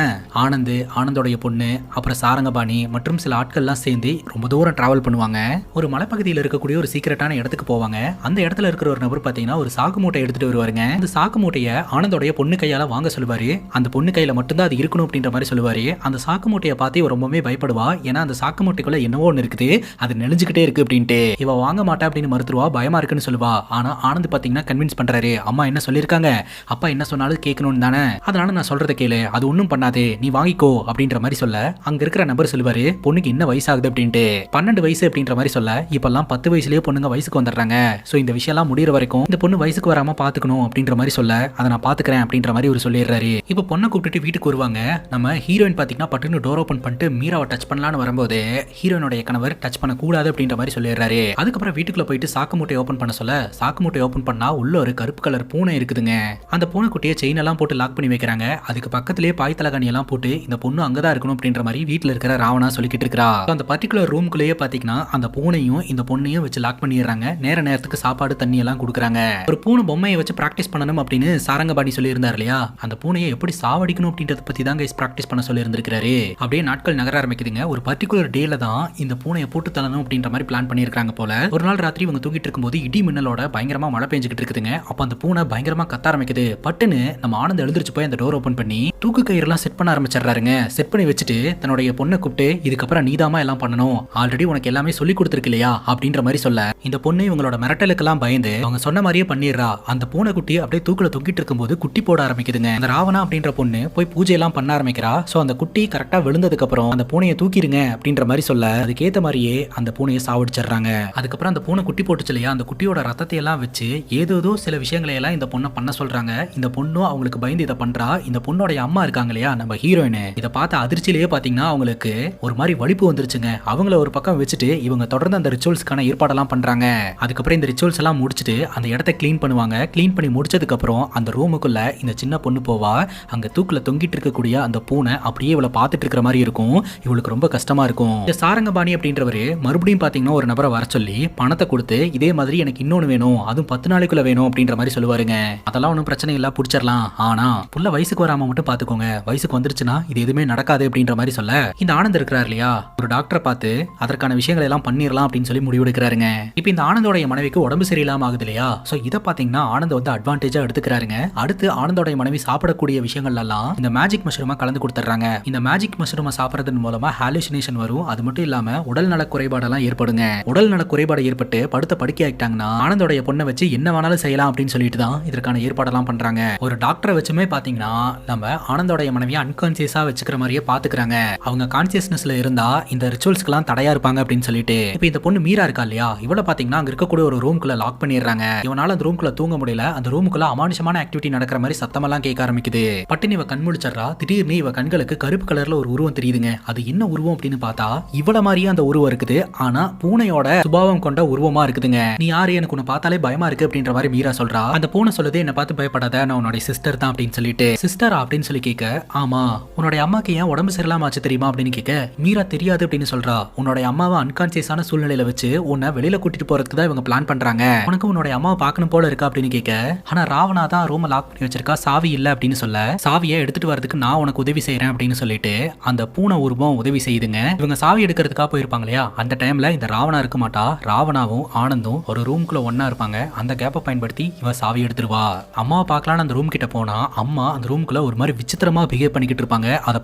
ஆனந்தோடைய பொண்ணு அப்புறம் சாரங்கபாணி மற்றும் சில ஆட்கள்லாம் சேர்ந்து ரொம்ப தூரம் டிராவல் பண்ணுவாங்க. ஒரு மலைப்பகுதியில் இருக்கக்கூடிய ஒரு சீக்கிரட்டான இடத்துக்கு போவாங்க. அந்த இடத்துல இருக்கிற ஒரு நபர் பாத்தீங்கன்னா ஒரு சாக்கு மூட்டை எடுத்துட்டு வருவாருங்க. அந்த சாக்கு மூட்டையை ஆனந்தோடைய பொண்ணு கையால வாங்க சொல்லுவாரு. அந்த பொண்ணு கையில மட்டும்தான் அது இருக்கணும் அப்படின்ற மாதிரி சொல்லுவாரு. அந்த சாக்கு மூட்டையை பார்த்து இவ ரொம்பவே பயப்படுவா. ஏன்னா அந்த சாக்கு மூட்டைக்குள்ள என்னவோ ஒன்று இருக்குது, அது நெளிஞ்சுக்கிட்டே இருக்கு அப்படின்ட்டு. இவ வாங்க மாட்டா அப்படின்னு மறுத்துருவா, பயமா இருக்குன்னு சொல்லுவா. ஆனா ஆனந்த் பாத்தீங்கன்னா கன்வின்ஸ் பண்றாரு. அம்மா என்ன சொல்லியிருக்காங்க, அப்பா என்ன சொன்னாலும் கேட்கணும்னு தானே, அதனால நான் சொல்றதை கேளு, அது ஒன்றும் பண்ணாதே, நீ வாங்கிக்கோ அப்படின்ற மாதிரி சொல்ல அங்க இருக்கிற நபர் சொல்லுவாரு, பொண்ணுக்கு என்ன வயசாகுது அப்படின்ட்டு. 12 வயசு அப்படின்ற மாதிரி சொல்ல இப்பெல்லாம் 10 வயசுலயே பொண்ணுங்க வயசுக்கு வந்துடுறாங்க. சோ இந்த விஷயம் எல்லாம் முடிகிற வரைக்கும் இந்த பொண்ணு வயசுக்கு வராம பாத்துக்கணும் அப்படின்ற மாதிரி சொல்ல அதை நான் பாத்துக்கிறேன் அப்படின்ற மாதிரி ஒரு சொல்லிடுறாரு. இப்போ பொண்ணை கூப்பிட்டு வீட்டுக்கு வருவாங்க. நம்ம ஹீரோயின் பாத்தீங்கன்னா பட்டுன்னு டோர் ஓபன் பண்ணிட்டு மீராவை டச் பண்ணலான்னு வரும்போது ஹீரோனுடைய கணவர் டச் பண்ண கூடாது அப்படின்ற மாதிரி சொல்லிடுறாரு. அதுக்கப்புறம் வீட்டுக்குள்ள போயிட்டு சாக்கு மூட்டை ஓபன் பண்ண சொல்ல சாக்கு மூட்டை ஓபன் பண்ணா உள்ள ஒரு கருப்பு கலர் பூனை இருக்குதுங்க. அந்த பூனை குட்டியை செயின் எல்லாம் போட்டு லாக் பண்ணி வைக்கிறாங்க. அதுக்கு பக்கத்திலேயே பாய் தலகாணி எல்லாம் போட்டு இந்த பொண்ணு அங்கதான் இருக்கணும் அப்படின்ற மாதிரி வீட்டுல இருக்கிற ராவணா சொல்லிக்கிட்டு இருக்கா. அந்த பர்டிகுலர் ரூம்குள்ளேயே பாத்தீங்கன்னா அந்த பூனையும் இந்த பொண்ணையும் வச்சு லாக் பண்ணிடுறாங்க. நேரத்துக்கு சாப்பாடு தண்ணி எல்லாம் கொடுக்குறாங்க. ஒரு பூனை பொம்மையை வச்சு பிராக்டிஸ் பண்ணணும் அப்படின்னு சாரங்கபாணி சொல்லி இருந்தார் இல்லையா, அந்த பூனையை எப்படி சாவடிக்கணும் அப்படின்றத பத்தி தான் கைஸ் பிராக்டிஸ் பண்ண சொல்லி இருந்திருக்காரு. அப்படியே நாட்கள் நகர ஆரம்பிக்குதுங்க. ஒரு பர்டிகுலர் டேல தான் இந்த பூனையை போட்டு தள்ளணும் அப்படின்ற மாதிரி பிளான் பண்ணியிருக்காங்க போல. ஒரு நாள் ராத்திரி இவங்க தூங்கிட்டு இருக்கும்போது இடி மின்னலோட பயங்கரமா மழை பெஞ்சுக்கிட்டு இருக்குதுங்க. அப்ப அந்த பூனை பயங்கரமா கத்த ஆரம்பிக்குது. பட்டுன்னு நம்ம ஆனந்த் எழுந்திருச்சு போய் அந்த டோர் ஓபன் பண்ணி தூக்கு கயிறு எல்லாம் செட் பண்ண ஆரம்பிச்சிடுறாருங்க. செட் பண்ணி வச்சுட்டு தன்னுடைய பொண்ணை கூப்பிட்டு இதுக்கப்புறம் நீதாமா எல்லாம் பண்ணணும், ஆல்ரெடி உனக்கு எல்லாமே சொல்லி கொடுத்துருக்கு இல்லையா அப்படின்ற மாதிரி சொல்ல இந்த பொண்ணு இவங்களோட மிரட்டலுக்கெல்லாம் பயந்து அவங்க சொன்ன மாதிரியே பண்ணிடுறா. அந்த பூனை குட்டி அப்படியே தூக்குல தொங்கிட்டு இருக்கும்போது குட்டி போட ஆரம்பிக்குதுங்க. அந்த ராவணா அப்படின்ற பொண்ணு போய் பூஜை எல்லாம் பண்ண ஆரம்பிக்கிறா. சோ அந்த குட்டி கரெக்டா விழுந்ததுக்கு அப்புறம் அந்த பூனையை தூக்கிடுங்க அப்படின்ற மாதிரி சொல்ல அதுக்கேத்த மாதிரியே அந்த பூனையை சாவடிச்சிடுறாங்க. அதுக்கப்புறம் அந்த பூனை குட்டி போட்டுச்சு இல்லையா, அந்த குட்டியோட ரத்தத்தை எல்லாம் வச்சு ஏதோ சில விஷயங்களை எல்லாம் இந்த பொண்ணை பண்ண சொல்றாங்க. இந்த பொண்ணும் அவங்களுக்கு பயந்து இதை பண்றா. இந்த பொண்ணோட அம்மா இருக்காங்க இல்லையா நம்ம ஹீரோயின், இதை பார்த்த அதிர்ச்சியிலேயே பாத்தீங்கன்னா அவங்களுக்கு ஒரு மாதிரி வலிப்பு வந்துருச்சுங்க. அவங்கள ஒரு பக்கம் வச்சுட்டு இவங்க தொடர்ந்து அந்த ரிச்சுவல்ஸ்க்கான ஏற்பாடெல்லாம் பண்றாங்க. அதுக்கப்புறம் இந்த ரிச்சுவல்ஸ் எல்லாம் முடிச்சுட்டு அந்த இடத்தை கிளீன் பண்ணுவாங்க. கிளீன் பண்ணி முடிச்சதுக்கு அப்புறம் அந்த ரூமுக்குள்ள இந்த சின்ன பொண்ணு போவா. அங்க தூக்குல தொங்கிட்டு இருக்கக்கூடிய அந்த பூனை அப்படியே இவளை பார்த்துட்டு இருக்கிற மாதிரி இருக்கும். இவளுக்கு ரொம்ப கஷ்டமா இருக்கும். இந்த சாரங்கபாணி அப்படின்றவரு மறுபடியும் பாத்தீங்கன்னா ஒரு நபரை வர சொல்லி பணத்தை கொடுத்து இதே மாதிரி எனக்கு இன்னொன்னு வேணும், அதுவும் 10 நாளைக்குள்ள வேணும் அப்படின்ற மாதிரி சொல்லுவாருங்க. அதெல்லாம் ஒன்றும் பிரச்சனை இல்ல, பிடிச்சிடலாம், ஆனா புள்ள வயசுக்கு வராம மட்டும் பாத்துக்கோங்க, வயசுக்கு வந்துருச்சுன்னா இது எதுவுமே நடக்காது அப்படின்ற மாதிரி சொல்ல, இந்த ஆனந்த் இருக்கிறார் இல்லையா, ஒரு டாக்டரை பார்த்து அதற்கான விஷயங்கள் எல்லாம் பண்ணிடலாம் அப்படின்னு சொல்லி முடிவெடுக்கிறாருங்க. இப்போ இந்த ஆனந்தோடைய மனைவிக்கு உடம்பு சரியில்லாம ஆகுது இல்லையா, சோ இதை பாத்தீங்கன்னா ஆனந்த் வந்து அட்வான்டேஜா எடுத்துக்கிறாருங்க. அடுத்து ஆனந்தோடைய மனைவி சாப்பிடக்கூடிய விஷயங்கள் எல்லாம் இந்த மேஜிக் மஷ்ரூமா கலந்து கொடுத்துறாங்க. இந்த மேஜிக் மஷ்ரூமா சாப்பிடறதன் மூலமா ஹாலுசினேஷன் வரும். அது மட்டும் இல்லாம உடல் நல குறைபாடெல்லாம் ஏற்படுங்க. உடல் நல குறைபாடு ஏற்பட்டு படுத்த படுக்கை ஆகிட்டாங்கன்னா ஆனந்தோடைய பொண்ணை வச்சு என்ன வேணாலும் செய்யலாம் அப்படின்னு சொல்லிட்டு தான் இதற்கான ஏற்பாடெல்லாம் பண்றாங்க. ஒரு டாக்டரை வச்சுமே பாத்தீங்கன்னா நம்ம ஆனந்தோடைய மனைவியை அன்கான்சியஸா வச்சுக்கிற மாதிரியே பாத்துக்கிறாங்க. அவங்க கான்சியஸ்னஸ்ல இருந்தா இந்த ரிச்சுவல்ஸ்க்குலாம் தடையா இருப்பாங்க அப்படின்னு சொல்லிட்டு, இப்போ இந்த பொண்ணு மீரா இருக்கா இல்லையா, இவளை பாத்தீங்கன்னா அங்க இருக்கக்கூடிய ஒரு ரூம்குள்ள லாக் பண்ணிடுறாங்க. இவனால அந்த ரூம்குள்ள தூங்க முடியல. அந்த ரூமுக்குள்ள அமானுஷமான ஆக்டிவிட்டி நடக்கிற மாதிரி சத்தமெல்லாம் கேட்க ஆரம்பிக்குது. பட்டுன்னு இவ கண் முழிச்சறா. திடீர்னு இவ கண்களுக்கு கருப்பு கலர்ல ஒரு உருவம் தெரியுதுங்க. அது என்ன உருவம் அப்படின்னு பார்த்தா இவள மாதிரியே அந்த உருவம் இருக்குது. ஆனா பூனையோட சுபாவம் கொண்ட உருவமா இருக்குதுங்க. நீ யாரு, எனக்கு உன்னை பார்த்தாலே பயமா இருக்கு அப்படின்ற மாதிரி மீரா சொல்றா. அந்த பூனை சொல்லுது, என்ன பார்த்து பயப்படாத, நான் உன்னோட சிஸ்டர் தான் அப்படின்னு சொல்லிட்டு. சிஸ்டரா அப்படின்னு சொல்லி கேட்க, ஆமா உன்னுடைய அம்மாக்கு ஏன் உடம்பு சரியில்லாம ஆச்சு தெரியுமா அப்படின்னு கேட்க, மீரா தெரியாது அப்படின்னு சொல்றா. உன்னுடைய அம்மாவை அன்கான்சியஸான சூழ்நிலையில வச்சு உன்னை வெளியில கூட்டிட்டு போறதுக்கு தான் இவங்க பிளான் பண்றாங்க. உனக்கு உன்னுடைய அம்மாவை பார்க்கணும் போல இருக்கா அப்படின்னு கேட்க, ஆனா ராவணா தான் ரூம் லாக் பண்ணி வச்சிருக்கா, சாவி இல்ல அப்படின்னு சொல்ல, சாவியை எடுத்துட்டு வரதுக்கு நான் உனக்கு உதவி செய்யறேன் அப்படின்னு சொல்லிட்டு அந்த பூனை உருவம் உதவி செய்யுதுங்க. இவங்க சாவி எடுக்கிறதுக்காக போயிருப்பாங்க இல்லையா, அந்த டைம்ல இந்த ராவணா இருக்க மாட்டா. ராவணாவும் ஆனந்தும் ஒரு ரூம்குள்ள ஒன்னா இருப்பாங்க. அந்த கேப்பை பயன்படுத்தி இவ சாவி எடுத்துருவா. அம்மாவை பார்க்கலான்னு அந்த ரூம் கிட்ட போனா அம்மா அந்த ரூம்குள்ள ஒரு மாதிரி விசித்திரமா பிஹேவ் பண்ணிக்கிட்டு இருப்பாங்க. அதை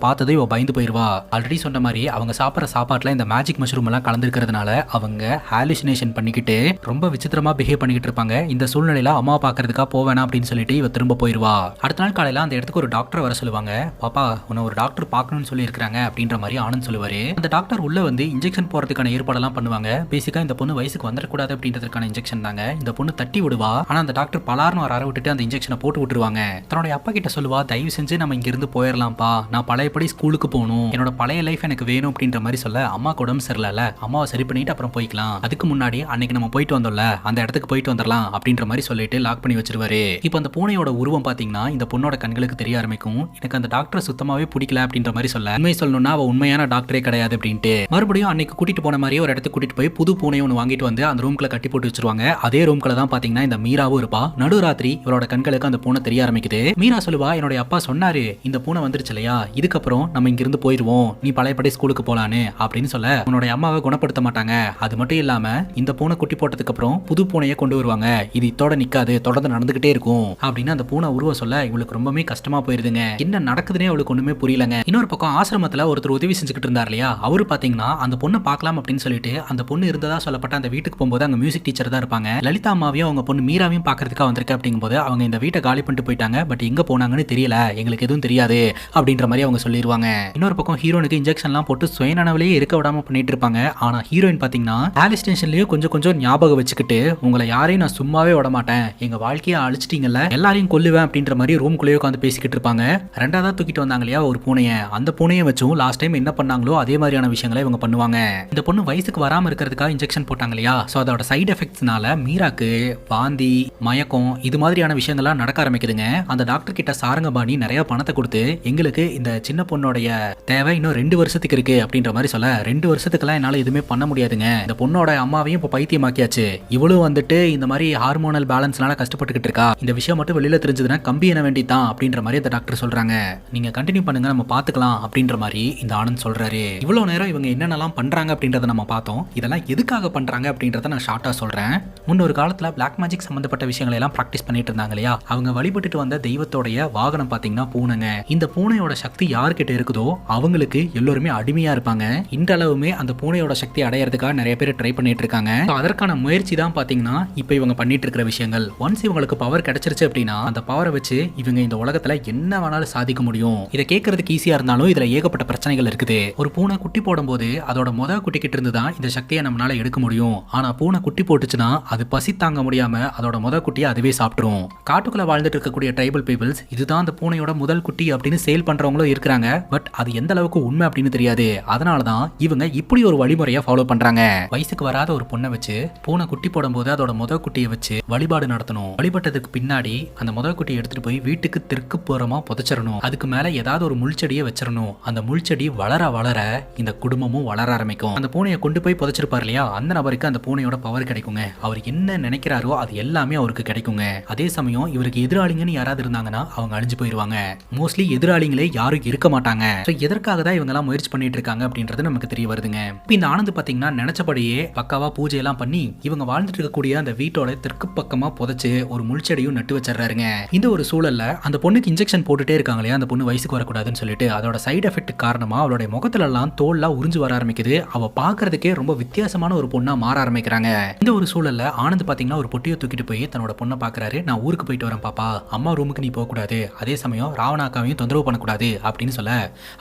பார்த்தது இவ பயந்து போயிருவா. ஆல்ரெடி சொன்ன மாதிரி அவங்க சாப்பிட்ற சாப்பாட்டுல இந்த மேஜிக் மஷ்ரூம் எல்லாம் கலந்துருக்கிறதுனால அவங்க ஹாலுசினேஷன் பண்ணிக்கிட்டு ரொம்ப விசித்திரமா பிஹேவ் பண்ணிக்கிட்டு இருப்பாங்க. இந்த சூழ்நிலையில அம்மா பாக்குறதுக்காக போவேனா அப்படின்னு சொல்லிட்டு இவ திரும்ப போயிருவா. அடுத்த நாள் காலையில அந்த இடத்துக்கு ஒரு டாக்டர் வர சொல்லுவாங்க. பாப்பா உன்னை ஒரு டாக்டர் பார்க்கணும்னு சொல்லி இருக்காங்க அப்படின்ற மாதிரி ஆனந்த் சொல்லுவாரு. அந்த டாக்டர் உள்ள வந்து இன்ஜெக்ஷன் போறதுக்கான ஏற்பாடெல்லாம் பண்ணுவாங்க. பேசிக்கா இந்த பொண்ணு வயசுக்கு வந்துடக்கூடாது அப்படின்றதுக்கான இன்ஜெக்ஷன் தாங்க. இந்த பொண்ணு தட்டி விடுவா. ஆனா அந்த டாக்டர் பலார்னு ஒரு அரை விட்டுட்டு அந்த இன்ஜெக்ஷனை போட்டு விட்டுருவாங்க. தன்னுடைய அப்பா கிட்ட சொல்லுவா, தயவு செஞ்சு நம்ம இங்க இருந்து போயிடலாம்ப்பா, நான் பழையபடி ஸ்கூலுக்கு போகணும், என்னோட பழைய லைஃப் எனக்கு வேணும் அப்படின்ற மாதிரி சொல்ல, அம்மாக்கு உடம்பு சரியில்ல, அம்மாவை சரி பண்ணிட்டு அப்புறம் போய்க்கலாம், அதுக்கு முன்னாடி அன்னைக்கு நம்ம போயிட்டு வந்தோம்ல அந்த இடத்துக்கு போயிட்டு வந்துடலாம் அப்படின்ற மாதிரி சொல்லிட்டு லாக் பண்ணி வச்சிருவாரு. இப்போ அந்த பூனையோட உருவம் பாத்தீங்கன்னா இந்த பொண்ணோட கண்களுக்கு தெரிய ஆரம்பிக்கும். எனக்கு அந்த டாக்டரை சுத்தமாவே பிடிக்கல அப்படின்ற மாதிரி சொல்ல, உண்மை சொல்லணும்னா அவ உண்மையான டாக்டரே கிடையாது அப்படின்ட்டு மறுபடியும் அன்னைக்கு கூட்டிட்டு போன மாதிரியே ஒரு இடத்துக்கு கூட்டிட்டு போய் புது பூனை ஒன்று வாங்கிட்டு வந்து அந்த ரூம்குள்ள கட்டி போட்டு வச்சிருவாங்க. அதே ரூம்குள்ள தான் பாத்தீங்கன்னா இந்த மீராவும் இருப்பா. நடுராத்திரி இவரோட கண்களுக்கு அந்த பூனை தெரிய ஆரம்பிக்குது. மீரா சொல்லுவா, என்னுடைய அப்பா சொன்னாரு இந்த பூனை வந்துருச்சு இல்லையா, இதுக்கப்புறம் நம்ம இங்க இருந்து போயிருவோம், நீ பழையபடி ஸ்கூலுக்கு போலான்னு அப்படின்னு சொல்ல, உன்னுடைய அம்மாவை குணப்படுத்த மாட்டாங்க, அது மட்டும் இல்லாம இந்த பூனை குட்டி போட்டதுக்கு அப்புறம் புது பூனையை கொண்டு வருவாங்க, இது இத்தோட நிக்காது, தொடர்ந்து நடந்துகிட்டே இருக்கும் அப்படின்னு அந்த பூனை உருவ சொல்ல இவளுக்கு ரொம்பவே கஷ்டமா போயிருதுங்க. என்ன நடக்குதுன்னே அவளுக்கு ஒண்ணுமே புரியலங்க. இன்னொரு பக்கம் ஆசிரமத்துல ஒருத்தர் உதவி செஞ்சுக்கிட்டு இருந்தார் இல்லையா, அவரு பாத்தீங்கன்னா அந்த பொண்ணை பார்க்கலாம் அப்படின்னு சொல்லிட்டு அந்த பொண்ணு இருந்ததா சொல்லப்பட்ட அந்த வீட்டுக்கு போகும்போது அங்க மியூசிக் டீச்சர் தான் இருப்பாங்க. லலிதா அம்மாவையும் அவங்க பொண்ணு மீராவையும் பாக்குறதுக்காக வந்திருக்க அப்படிங்கும்போது அவங்க இந்த வீட்டை காலி பண்ணிட்டு போயிட்டாங்க, பட் எங்க போனாங்கன்னு தெரியல, எங்களுக்கு எதுவும் தெரியாது அப்படின்ற மாதிரி அவங்க சொல்லிடுவாங்க. இன்னொரு பக்கம் ஹீரோனுக்கு இன்ஜெக்ஷன்லாம் போட்டு சுயநனவிலேயே இருக்க விடாம பண்ணிட்டு இருப்பாங்க. ஆனா ஹீரோயின் பாத்தீங்கன்னா ஹாலுசினேஷன்லயே கொஞ்சம் கொஞ்சம் ஞாபகம் வச்சுக்கிட்டு, உங்களை யாரையும் நான் சும்மாவே விட மாட்டேன், எங்க வாழ்க்கையை அழிச்சிட்டீங்கல்ல, எல்லாரையும் கொல்லுவேன் அப்படின்ற மாதிரி ரூம்குள்ளேயே உட்காந்து பேசிக்கிட்டு இருப்பாங்க. ரெண்டாவதா தூக்கிட்டு வந்தாங்க இல்லையா ஒரு பூனையை, அந்த பூனையை வச்சும் லாஸ்ட் டைம் என்ன பண்ணாங்களோ அதே மாதிரியான விஷயங்களை இவங்க பண்ணுவாங்க. இந்த பொண்ணு வயசுக்கு வராம இருக்கிறதுக்காக இன்ஜெக்ஷன் போட்டாங்க இல்லையா, சோ அதோட சைடு எஃபெக்ட்ஸ்னால மீராக்கு வாந்தி, மயக்கம் இது மாதிரியான விஷயங்கள்லாம் நடக்க ஆரம்பிக்குதுங்க. அந்த டாக்டர் கிட்ட சாரங்கபாணி நிறைய பணத்தை கொடுத்து, எங்களுக்கு இந்த சின்ன பொண்ணோடைய தேவை இன்னும் 2 வருஷத்துக்கு இருக்கு அப்படின்ற மாதிரி சொல்ல, 2 வருஷத்துக்குலாம் என்னால எதுவுமே பண்ண முடியாதுங்க, இந்த பொண்ணோட அம்மாவையும் இப்போ பைத்தியமாக்கியாச்சு, இவளும் வந்துட்டு இந்த மாதிரி ஹார்மோனல் பேலன்ஸ்னால கஷ்டப்பட்டுக்கிட்டு இருக்கா, இந்த விஷயம் மட்டும் வெளியில தெரிஞ்சதுன்னா கம்பி என்ன வேண்டிதான் அப்படின்ற மாதிரி அந்த டாக்டர் சொல்றாங்க. நீங்க கண்டினியூ பண்ணுங்க, நம்ம பாத்துக்கலாம் அப்படின்ற மாதிரி இந்த ஆனந்த் சொல்றாரு. இவ்வளவு நேரம் இவங்க என்னென்னலாம் பண்றாங்க அப்படின்றத நம்ம பார்த்தோம். இதெல்லாம் எதுக்காக பண்றாங்க அப்படின்றத நான் ஷார்ட்டா சொல்றேன். முன்னொரு காலத்துல பிளாக் மேஜிக் சம்பந்தப்பட்ட விஷயங்களை எல்லாம் பிராக்டிஸ் பண்ணிட்டு இருந்தாங்க இல்லையா, அவங்க வழிபட்டுட்டு வந்த தெய்வத்தோடைய வாகனம் பாத்தீங்கன்னா பூனைங்க. இந்த பூனையோட சக்தி யார்கிட்ட இருக்குதோ அவங்களுக்கு எல்லோருமே அடிமையா இருப்பாங்க. இன்றளவுமே அந்த பூனையோட சக்தி அடையறதுக்காக நிறைய பேர் ட்ரை பண்ணிட்டு இருக்காங்க. அதற்கான முயற்சி தான் பாத்தீங்கன்னா இப்ப இவங்க பண்ணிட்டு இருக்கிற விஷயங்கள். ஒன்ஸ் இவங்களுக்கு பவர் கிடைச்சிருச்சு அப்படின்னா அந்த பவரை வச்சு இவங்க இந்த உலகத்துல என்ன வேணாலும் சாதிக்க முடியும். இதை கேட்கறதுக்கு ஈஸியா இருந்தாலும் இதுல ஏகப்பட்ட பிரச்சனைகள் இருக்குது. ஒரு பூனை குட்டி போடும் போது அதோட குட்டி கிட்ட இருந்து தான் இந்த சக்தியை நம்மளால எடுக்க முடியும். ஆனா பூனை குட்டி போட்டுச்சுன்னா அது பசி தாங்க முடியாம அதோட குட்டியை அதுவே சாப்பிட்டுரும். காட்டுக்குள்ள வாழ்ந்துட்டு இருக்கக்கூடிய ட்ரைபல் பீப்புள்ஸ் இதுதான் அந்த பூனையோட முதல் குட்டி அப்படின்னு சேல் பண்றவங்களும் இருக்கிறாங்க. பட் அது எந்த அளவுக்கு உண்மை அப்படின்னு தெரியாது. அதனாலதான் இவங்க இப்படி ஒரு வழிமுறையை ஃபாலோ பண்றாங்க. வயசுக்கு வராத ஒரு பொண்ணை வச்சு பூனை குட்டி போடும் போது அதோட குட்டியை வச்சு வழிபாடு நடத்தணும். வழிபட்டதுக்கு பின்னாடி அந்த குட்டியை எடுத்துட்டு போய் வீட்டுக்கு தெற்கு புறமா புதைச்சிடணும். அதுக்கு மேல ஏதாவது ஒரு முள்செடியை வச்சிடணும். அந்த முள்செடி வளர வளர இந்த குடும்பமும் வளர ஆரம்பிக்கும். அந்த பூனையை கொண்டு போய் புதைச்சிருப்பாரு இல்லையா, அந்த நபருக்கு அந்த பூனையோட பவர் கிடைக்குங்க. அவர் என்ன நினைக்கிறாரோ அது எல்லாமே அவருக்கு கிடைக்குங்க. அதே சமயம் இவருக்கு எதிராளிங்கன்னு யாராவது இருந்தாங்கன்னா அவங்க அழிஞ்சு போயிருவாங்க. மோஸ்ட்லி எதிராளிகளே யாரும் இருக்க மாட்டாங்க. எதற்காக தான் இவங்க எல்லாம் முயற்சி பண்ணிட்டு இருக்காங்க அப்படின்றது நமக்கு தெரிய வருதுங்க. இந்த ஆனந்த் பாத்தீங்கன்னா நினைச்சபடியே பக்காவா பூஜை எல்லாம் பண்ணி இவங்க வாழ்ந்துட்டு இருக்கக்கூடிய அந்த வீட்டோட தெற்கு பக்கமா புதைச்சு ஒரு முள்செடியும் நட்டு வச்சிடறாருங்க. இந்த ஒரு சூழல்ல அந்த பொண்ணுக்கு இன்ஜெக்ஷன் போட்டுட்டே இருக்காங்களே, அந்த பொண்ணு வயசுக்கு வரக்கூடாதுன்னு சொல்லிட்டு அதோட சைடு எஃபெக்ட் காரணமா அவளுடைய முகத்துல எல்லாம் தோல்லாம் உறிஞ்சு வர ஆரம்பிக்குது. அவ பாக்குறதுக்கே ரொம்ப வித்தியாசமான ஒரு பொண்ணா மாற ஆரம்பிக்கிறாங்க. இந்த ஒரு சூழல்ல ஆனந்த் பாத்தீங்கன்னா ஒரு பொட்டியை தூக்கிட்டு போய் தன்னோட பொண்ணை பாக்குறாரு. நான் ஊருக்கு போயிட்டு வரேன் பாப்பா, அம்மா ரூமுக்கு நீ போக கூடாது, அதே சமயம் ராவணாக்காவையும் தொந்தரவு பண்ணக்கூடாது அப்படின்னு சொல்ல,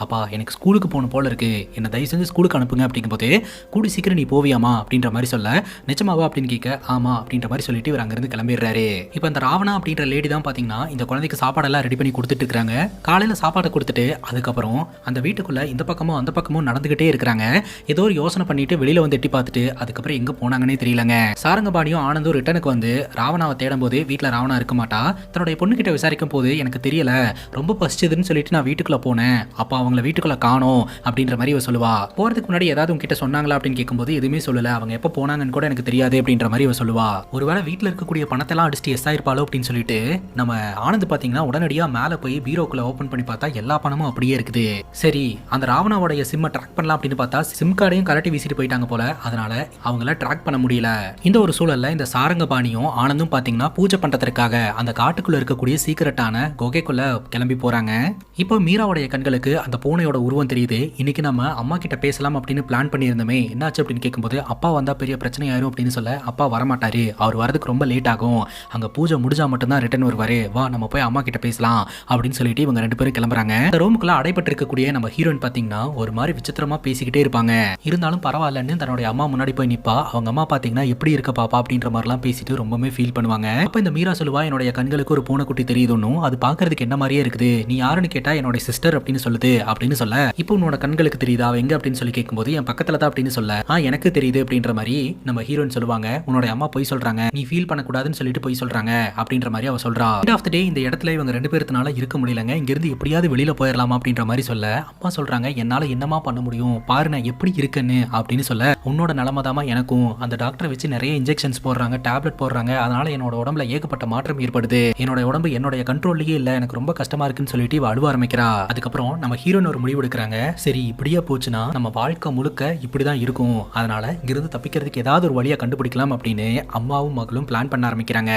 அப்பா எனக்கு ஸ்கூலுக்கு போகணும் போல இருக்கு, என்ன தயவு செஞ்சு ஸ்கூலுக்கு அனுப்புங்க அப்படிங்கும் போது, கூடி சீக்கிரம் நீ போவியாமா அப்படின்ற மாதிரி சொல்ல, நிஜமாவா அப்படின்னு கேட்க, ஆமா அப்படின்ற மாதிரி சொல்லிட்டு இவர் அங்கிருந்து கிளம்பிடுறாரு. இப்போ இந்த ராவணா அப்படின்ற லேடி தான் பாத்தீங்கன்னா இந்த குழந்தைக்கு சாப்பாடெல்லாம் ரெடி பண்ணி கொடுத்துட்டு இருக்காங்க. காலையில சாப்பாடை கொடுத்துட்டு அதுக்கப்புறம் அந்த வீட்டுக்குள்ள இந்த பக்கமும் அந்த பக்கமும் நடந்துகிட்டே இருக்கிறாங்க. ஏதோ ஒரு யோசனை பண்ணிட்டு வெளியில வந்து எட்டி பார்த்துட்டு அதுக்கப்புறம் எங்க போனாங்கன்னே தெரியலங்க. சாரங்கபாணியும் ஆனந்தும் ரிட்டனுக்கு வந்து ராவணாவை தேடும் போது வீட்டுல ராவணா இருக்க மாட்டா. தன்னுடைய பொண்ணு கிட்ட விசாரிக்கும் போது எனக்கு தெரியல, ரொம்ப பசிச்சதுன்னு சொல்லிட்டு நான் வீட்டுக்குள்ள போனேன், அப்ப அவங்கள வீட்டுக்குள்ள காணோம் அப்படின்ற மாதிரி இவ சொல்லுவா. போறதுக்கு முன்னாடி ஏதாவது உங்ககிட்ட சொன்னாங்களா அப்படின்னு கேட்கும்போது எதுவுமே சொல்லல, அவங்க எப்ப போனாங்கன்னு கூட எனக்கு தெரியாது அப்படின்ற மாதிரி இவ சொல்லுவா. ஒருவேளை வீட்டுல இருக்கக்கூடிய பணத்தை எல்லாம் அடிச்சுட்டு எஸ் ஆயிருப்பாளோ அப்படின்னு சொல்லிட்டு நம்ம ஆனந்த் பாத்தீங்கன்னா உடனடியா மேல போய் பீரோக்குள்ள ஓபன் பண்ணி பார்த்தா எல்லா பணமும் அப்படியே இருக்குது. சரி, அந்த ராவணாவோட சிம்மை ட்ராக் பண்ணலாம் அப்படின்னு பார்த்தா சிம் கார்டையும் கலட்டி வீசிட்டு போயிட்டாங்க போல, அதனால அவங்கள ட்ராக் பண்ண முடியல. இந்த ஒரு சூழல்ல இந்த சாரங்கபாணியும் ஆனந்தும் பாத்தீங்கன்னா பூஜை பண்றதுக்காக அந்த காட்டுக்குள்ள இருக்கக்கூடிய சீக்கிரட்டான குகைக்குள்ள கிளம்பி போறாங்க. இப்போ மீராவுடைய கண்களுக்கு அந்த பூனையோட உருவம் தெரியுது. இன்னைக்கு நம்ம அம்மா கிட்ட பேசலாம் அப்படின்னு பிளான் பண்ணியிருந்தோமே, என்னாச்சு அப்படின்னு கேட்கும்போது அப்பா வந்தா பெரிய பிரச்சனை ஆயிரும் அப்படின்னு சொல்ல, அப்பா வரமாட்டாரு, அவர் வரதுக்கு ரொம்ப லேட் ஆகும், அங்க பூஜை முடிஞ்சா மட்டும்தான் ரிட்டர்ன் வருவாரு, வா நம்ம போய் அம்மா கிட்ட பேசலாம் அப்படின்னு சொல்லிட்டு இவங்க ரெண்டு பேரும் கிளம்புறாங்க. இந்த ரூமுக்குள்ள அடைபட்டு இருக்கக்கூடிய நம்ம ஹீரோயின் பாத்தீங்கன்னா ஒரு மாதிரி விசித்திரமா பேசிக்கிட்டே இருப்பாங்க. இருந்தாலும் பரவாயில்லன்னு தன்னுடைய அம்மா முன்னாடி போய் நிப்பா. அவங்க அம்மா பாத்தீங்கன்னா எப்படி இருக்க பாப்பா அப்படின்ற மாதிரிலாம் பேசிட்டு ரொம்பவே ஃபீல் பண்ணுவாங்க. அப்ப இந்த மீரா சொல்லுவா, என்னுடைய கண்களுக்கு ஒரு பூனைக்குட்டி தெரியுதுன்னு, அது பாக்குறதுக்கு என்ன மாதிரியே இருக்குது, நீ யாருன்னு கேட்டா என்னோட சிஸ்டர் அப்படின்னு சொல்லுது அப்படின்னு சொல்ல, இப்போ உன்னோட கண்களுக்கு தெரியுதா அவ எங்க அப்படின்னு சொல்லி கேட்கும்போது என் பக்கத்துல தான் அப்படின்னு சொல்ல, எனக்கு தெரியுது அப்படின்ற மாதிரி நம்ம ஹீரோயின் சொல்லுவாங்க. உன்னோட அம்மா போய் சொல்றாங்க, நீ ஃபீல் பண்ணக்கூடாதுன்னு சொல்லிட்டு போய் சொல்றாங்க அப்படின்ற மாதிரி அவ சொல்றா. எண்ட் ஆஃப் தி டே இந்த இடத்துல இவங்க ரெண்டு பேருனால இருக்க முடியலங்க, இங்க இருந்து எப்படியாவது வெளியில போயிடலாமா அப்படின்ற மாதிரி சொல்ல, அம்மா சொல்றாங்க என்னால என்னமா பண்ண முடியும் பாரு நான் எப்படி இருக்குன்னு அப்படின்னு சொல்ல, உன்னோட நிலமதாமா எனக்கும், அந்த டாக்டரை வச்சு நிறைய இன்ஜெக்ஷன்ஸ் போடுறாங்க, டேப்லெட் போடுறாங்க, அதனால என்னோட உடம்புல ஏகப்பட்ட மாற்றம் ஏற்படுது, என்னோட உடம்பு என்னோட கண்ட்ரோல்லயே இல்ல, எனக்கு ரொம்ப கஷ்டமா இருக்குன்னு சொல்லிட்டு இவ அழுவ ஆரம்பிக்கிறா. அதுக்கப்புறம் நம்ம ஹீரோயின் ஒரு முடிவு எடுக்கிறாங்க, சரி இப்படியே போச்சுன்னா நம்ம வாழ்க்கை முழுக்க இப்படிதான் இருக்கும், அதனால இங்கிருந்து தப்பிக்கிறதுக்கு ஏதாவது ஒரு வழியை கண்டுபிடிக்கலாம் அப்படின்னு அம்மாவும் மகளும் பிளான் பண்ண ஆரம்பிக்கிறாங்க.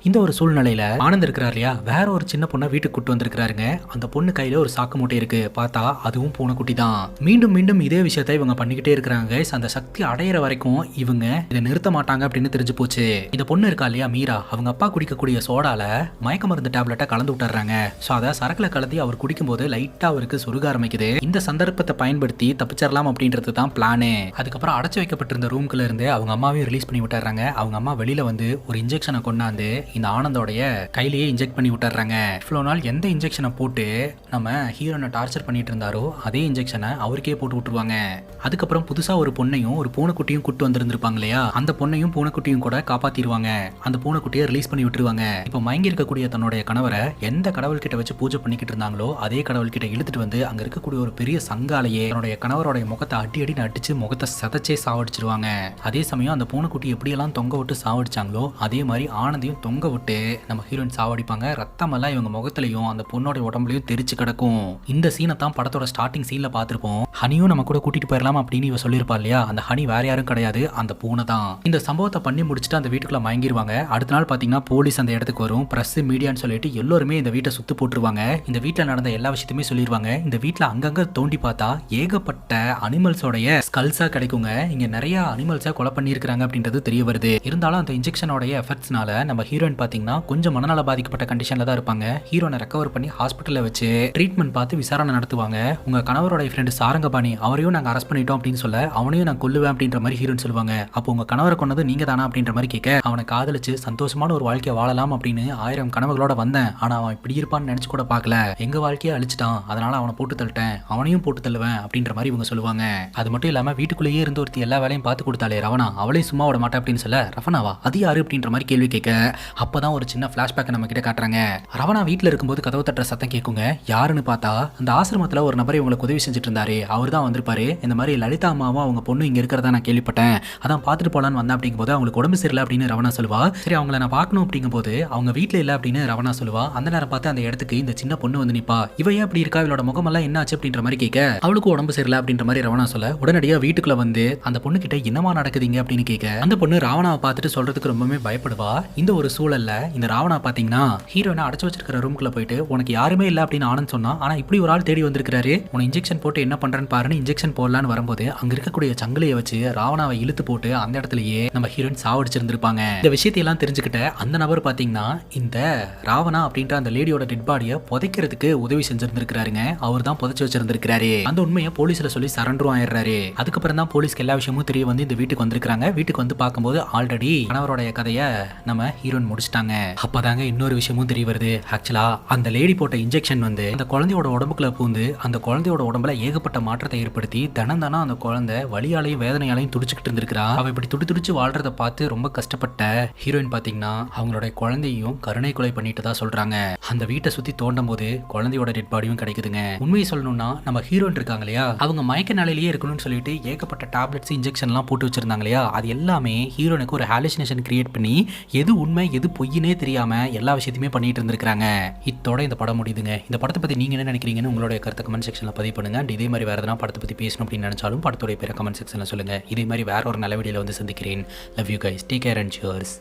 இந்த ஒரு சூழ்நிலையில ஆனந்த் இருக்கிறார் இல்லையா, வேற ஒரு சின்ன பொண்ணை வீட்டுக்கு கூட்டு வந்திருக்கிறாருங்க. அந்த பொண்ணு கையில ஒரு சாக்கு மூட்டை இருக்கு, பார்த்தா அதுவும் பூனைக்குட்டி தான். மீண்டும் மீண்டும் இதே விஷயத்தை இவங்க பண்ணிக்கிட்டே இருக்கிறாங்க. அந்த சக்தி அடையிற வரைக்கும் இவங்க இதை நிறுத்த மாட்டாங்க அப்படின்னு தெரிஞ்சு போச்சு. இந்த பொண்ணு இருக்கா இல்லையா மீரா, அவங்க அப்பா குடிக்கக்கூடிய சோடால மயக்க மருந்து டேப்லெட்டை கலந்து விட்டுறாங்க. சோ அதை சரக்குல கலந்து அவர் குடிக்கும் போது லைட்டா அவருக்கு சொருக ஆரம்பிக்குது. இந்த சந்தர்ப்பத்தை பயன்படுத்தி தப்பிச்சிடலாம் அப்படின்றது தான் பிளானு. அதுக்கப்புறம் அடைச்சு வைக்கப்பட்டிருந்த ரூம்குள்ள இருந்து அவங்க அம்மாவையும் ரிலீஸ் பண்ணி விட்டுறாங்க. அவங்க அம்மா வெளியில வந்து ஒரு இன்ஜெக்ஷனை கொண்டாந்து இந்த ஆனந்தோடைய கையிலேயே இன்ஜெக்ட் பண்ணி விட்டுறாங்க. இவ்வளோ நாள் எந்த இன்ஜெக்ஷனை போட்டு நம்ம ஹீரோனை டார்ச்சர் பண்ணிட்டு இருந்தாரோ அதே இன்ஜெக்ஷனை அவருக்கே போட்டு விட்டுருவாங்க. அதுக்கப்புறம் புதுசா ஒரு பொண்ணையும் ஒரு பூனைக்குட்டியும் கூட்டு வந்திருந்திருப்பாங்க இல்லையா, அந்த பொண்ணையும் பூனைக்குட்டியும் கூட காப்பாத்திடுவாங்க. அந்த பூனைக்குட்டியை ரிலீஸ் பண்ணி விட்டுருவாங்க. இப்போ மயங்கி இருக்கக்கூடிய தன்னுடைய கணவரை எந்த கடவுள்கிட்ட வச்சு பூஜை பண்ணிக்கிட்டு இருந்தாங்களோ அதே கடவுள்கிட்ட இழுத்துட்டு வந்து அங்க இருக்கக்கூடிய ஒரு பெரிய சங்காலையே தன்னுடைய கணவருடைய முகத்தை அடி அடி அடிச்சு முகத்தை சதைச்சே சாவடிச்சிருவாங்க. அதே சமயம் அந்த பூனைக்குட்டி எப்படியெல்லாம் தொங்க விட்டு சாவடிச்சாங்களோ அதே மாதிரி ஆனந்தையும் தொங்க விட்டு நம்ம ஹீரோயின் சாவடிப்பாங்க. ரத்தம் எல்லாம் இவங்க முகத்திலையும் அந்த பொண்ணோட உடம்புலையும் தெரிச்சு கிடக்கும். இந்த சீனை தான் படத்தோட ஸ்டார்டிங் சீன்ல பார்த்திருப்போம். ஹனியும் நம்ம கூட கூட்டிட்டு போயிடலாம் அப்படின்னு இவ சொல்லியிருப்பா இல்லையா, அந்த ஹனி வேற யாரும் கிடையாது, அந்த பூனை தான். இந்த சம்பவத்தை பண்ணி முடிச்சுட்டு அந்த வீட்டுக்குள்ள மயங்கிடுவாங்க. அடுத்த நாள் பாத்தீங்கன்னா போலீஸ் அந்த இடத்துக்கு வரும், பிரஸ் மீடியான்னு சொல்லிட்டு எல்லாருமே இந்த வீட்டை சுத்து போட்டுருவாங்க. இந்த வீட்டில் நடந்த எல்லா விஷயத்தையுமே சொல்லிடுவாங்க. இந்த வீட்டில் அங்கங்க தோண்டி பார்த்தா ஏகப்பட்ட அனிமல்ஸோடைய ஸ்கல்ஸா கிடைக்குங்க. இங்க நிறைய அனிமல்ஸை கொலை பண்ணியிருக்காங்க அப்படின்றது தெரிய வருது. இருந்தாலும் அந்த இன்ஜெக்ஷனோடைய எஃபெக்ட்ஸ்னால நம்ம ஹீரோயின் பாத்தீங்கன்னா கொஞ்சம் மனநல பாதிக்கப்பட்ட கண்டிஷன்ல தான் இருப்பாங்க. ஹீரோனை ரெக்கவர் பண்ணி ஹாஸ்பிட்டல்ல வச்சு ட்ரீட்மெண்ட் பார்த்து விசாரணை நடத்துவாங்க. உங்க கணவரோட ஃப்ரெண்ட் சாரங்கபாணி அவரையும் நாங்க அரெஸ்ட் பண்ணிட்டோம் அப்படின்னு சொல்ல, அவனையும் நான் கொல்லுவேன் அப்படின்ற மாதிரி ஹீரோயின் சொல்லுவாங்க. அப்போ உங்க கணவரை கொண்டது நீங்க தானா அப்படின்ற மாதிரி கேட்க, அவனை காதலிச்சு சந்தோஷமான ஒரு வாழ்க்கையை வாழலாம் அப்படின்னு 1000 கனவுகளோட வந்தேன், ஆனா அவன் இப்படி இருப்பான்னு நினைச்சு கூட பார்க்கல, எங்க வாழ்க்கையை அழிச்சிட்டான், அதனால அவனை போட்டு தள்ளிட்டேன், அவனையும் போட்டு தள்ளுவேன் அப்படின்ற மாதிரி இவங்க சொல்லுவாங்க. அது மட்டும் இல்லாம வீட்டுக்குள்ளேயே இருந்து ஒருத்தி எல்லா வேலையும் பார்த்து கொடுத்தாலே ரவணா, அவளையும் சும்மா விட மாட்டேன் அப்படின்னு சொல்ல, ரவணாவா அது யாரு அப்படின்ற மாதிரி கேள்வி கேட்க, அப்பதான் ஒரு சின்ன பிளாஷ்பேக் நம்ம கிட்ட காட்டுறாங்க. ரவணா வீட்டுல இருக்கும்போது கதவு தட்டுற சத்தம் கேட்குங்க. யாருன்னு பார்த்தா அந்த ஆசிரமத்துல ஒரு நபர் இவங்களுக்கு உதவி செஞ்சுட்டு இருந்தாரு, அவர் தான் வந்திருப்பாரு. இந்த மாதிரி லலிதா அம்மாவும் அவங்க பொண்ணு இங்க இருக்கிறதா நான் கேள்விப்பட்டேன், அதான் பார்த்துட்டு போலான்னு வந்தேன் அப்படிங்கும் போது அவங்களுக்கு உடம்பு சரியில்லை அப்படின்னு ரவணா சொல்லுவா. சரி அவங்கள நான் பார்க்கணும் அப்படிங்கும் போது அவங்க வீட்டுல இல்ல அப்படின்னு ரவணா சொல்லுவா. அந்த நேரம் பார்த்து அந்த இடத்துக்கு இந்த சின்ன பொண்ணு வந்து நிப்பா. இவ ஏன் அப்படி இருக்கா, இவளோட முகமெல்லாம் என்ன ஆச்சு அப்படின்ற மாதிரி கேட்க, அவளுக்கு உடம்பு சரியில்லை அப்படின்ற மாதிரி ராவணா சொல்ல, உடனடியா வீட்டுக்குள்ள வந்து அந்த பொண்ணு கிட்ட என்னமா நடக்குதுங்க அப்படின்னு கேட்க, அந்த பொண்ணு ராவணாவை பார்த்துட்டு சொல்றதுக்கு ரொம்பவே பயப்படுவா. இந்த ஒரு சூழல்ல இந்த ராவணா பாத்தீங்கன்னா ஹீரோயினை அடைச்சு வச்சிருக்கிற ரூம்குள்ள போயிட்டு உனக்கு யாருமே இல்ல அப்படின்னு ஆனந்த் சொன்னா, ஆனா இப்படி ஒரு ஆள் தேடி வந்திருக்காரு, உன இன்ஜெக்ஷன் போட்டு என்ன பண்றேன்னு பாருன்னு இன்ஜெக்ஷன் போடலான்னு வரும்போது அங்க இருக்கக்கூடிய சங்கிலியை வச்சு ராவணாவை இழுத்து போட்டு அந்த இடத்துலயே நம்ம ஹீரோயின் சாவடிச்சிருந்திருப்பாங்க. இந்த விஷயத்தை எல்லாம் தெரிஞ்சுக்கிட்ட அந்த நபர் பாத்தீங்கன்னா இந்த ராவணா அப்படின்ற அந்த லேடியோட டெட் பாடியை புதைக்கிறதுக்கு உதவி செஞ்சிருந்திருக்காருங்க. அவர் தான் புதைச்சு வச்சிருந்திருக்காரு. அந்த உண்மையை போலீஸ்ல சொல்லி சரண்டரும் ஆயிடுறாரு. அதுக்கப்புறம் தான் போலீஸ்க்கு எல்லா விஷயமும் தெரிய வந்து இந்த வீட்டுக்கு வந்திருக்காங்க. வீட்டுக்கு வந்து பார்க்கும்போது ஆல்ரெடி கணவருடைய கதையை நம்ம ஹீரோயின் முடிச்சிட்டாங்க. அப்பதாங்க இன்னொரு விஷயமும் தெரிய வருது. ஆக்சுவலா அந்த லேடி போட்ட இன்ஜெக்ஷன் வந்து அந்த குழந்தையோட உடம்புக்குள்ள பூந்து அந்த குழந்தையோட உடம்புல ஏகப்பட்ட மாற்றத்தை ஏற்படுத்தி தினம் தானே அந்த குழந்தை வலியாலையும் வேதனையாலையும் துடிச்சுக்கிட்டு இருந்திருக்கிறா. அவ இப்படி துடிச்சு வாழ்றத பார்த்து ரொம்ப கஷ்டப்பட்ட ஹீரோயின் பாத்தீங்கன்னா அவங்களுடைய குழந்தையும் கருணை கொலை பண்ணிட்டு தான் சொல்றாங்க. அந்த வீட்டை சுத்தி தோண்டும் போது குழந்தையோட டெட் பாடியும் கிடைக்குதுங்க. உண்மையை சொல்லணும்னா நம்ம ஹீரோயின் இருக்காங்க இல்லையா, அவங்க மயக்க நிலையிலேயே இருக்கணும்னு சொல்லிட்டு ஏகப்பட்ட டேப்லெட்ஸ் இன்ஜெக்ஷன் எல்லாம் போட்டு வச்சிருந்தாங்க இல்லையா, அது எல்லாமே ஹீரோனுக்கு ஒரு ஹாலுசினேஷன் கிரியேட் பண்ணி எது உண்மை எது பொய்னே தெரியாம எல்லா விஷயத்தையுமே பண்ணிட்டு இருந்திருக்காங்க. இத்தோட இந்த படம் முடியுதுங்க. இந்த படத்தை பத்தி நீங்க என்ன நினைக்கிறீங்கன்னு உங்களுடைய கருத்தை கமெண்ட் செக்ஷன்ல பதிவு பண்ணுங்க. அண்ட் இதே மாதிரி வேற எதனா படத்தை பத்தி பேசணும் அப்படின்னு நினைச்சாலும் படத்துடைய பேரை கமெண்ட் செக்ஷன்ல சொல்லுங்க. இதே மாதிரி வேற ஒரு நல்ல வீடியோல வந்து சந்திக்கிறேன். Love you guys, take care and cheers.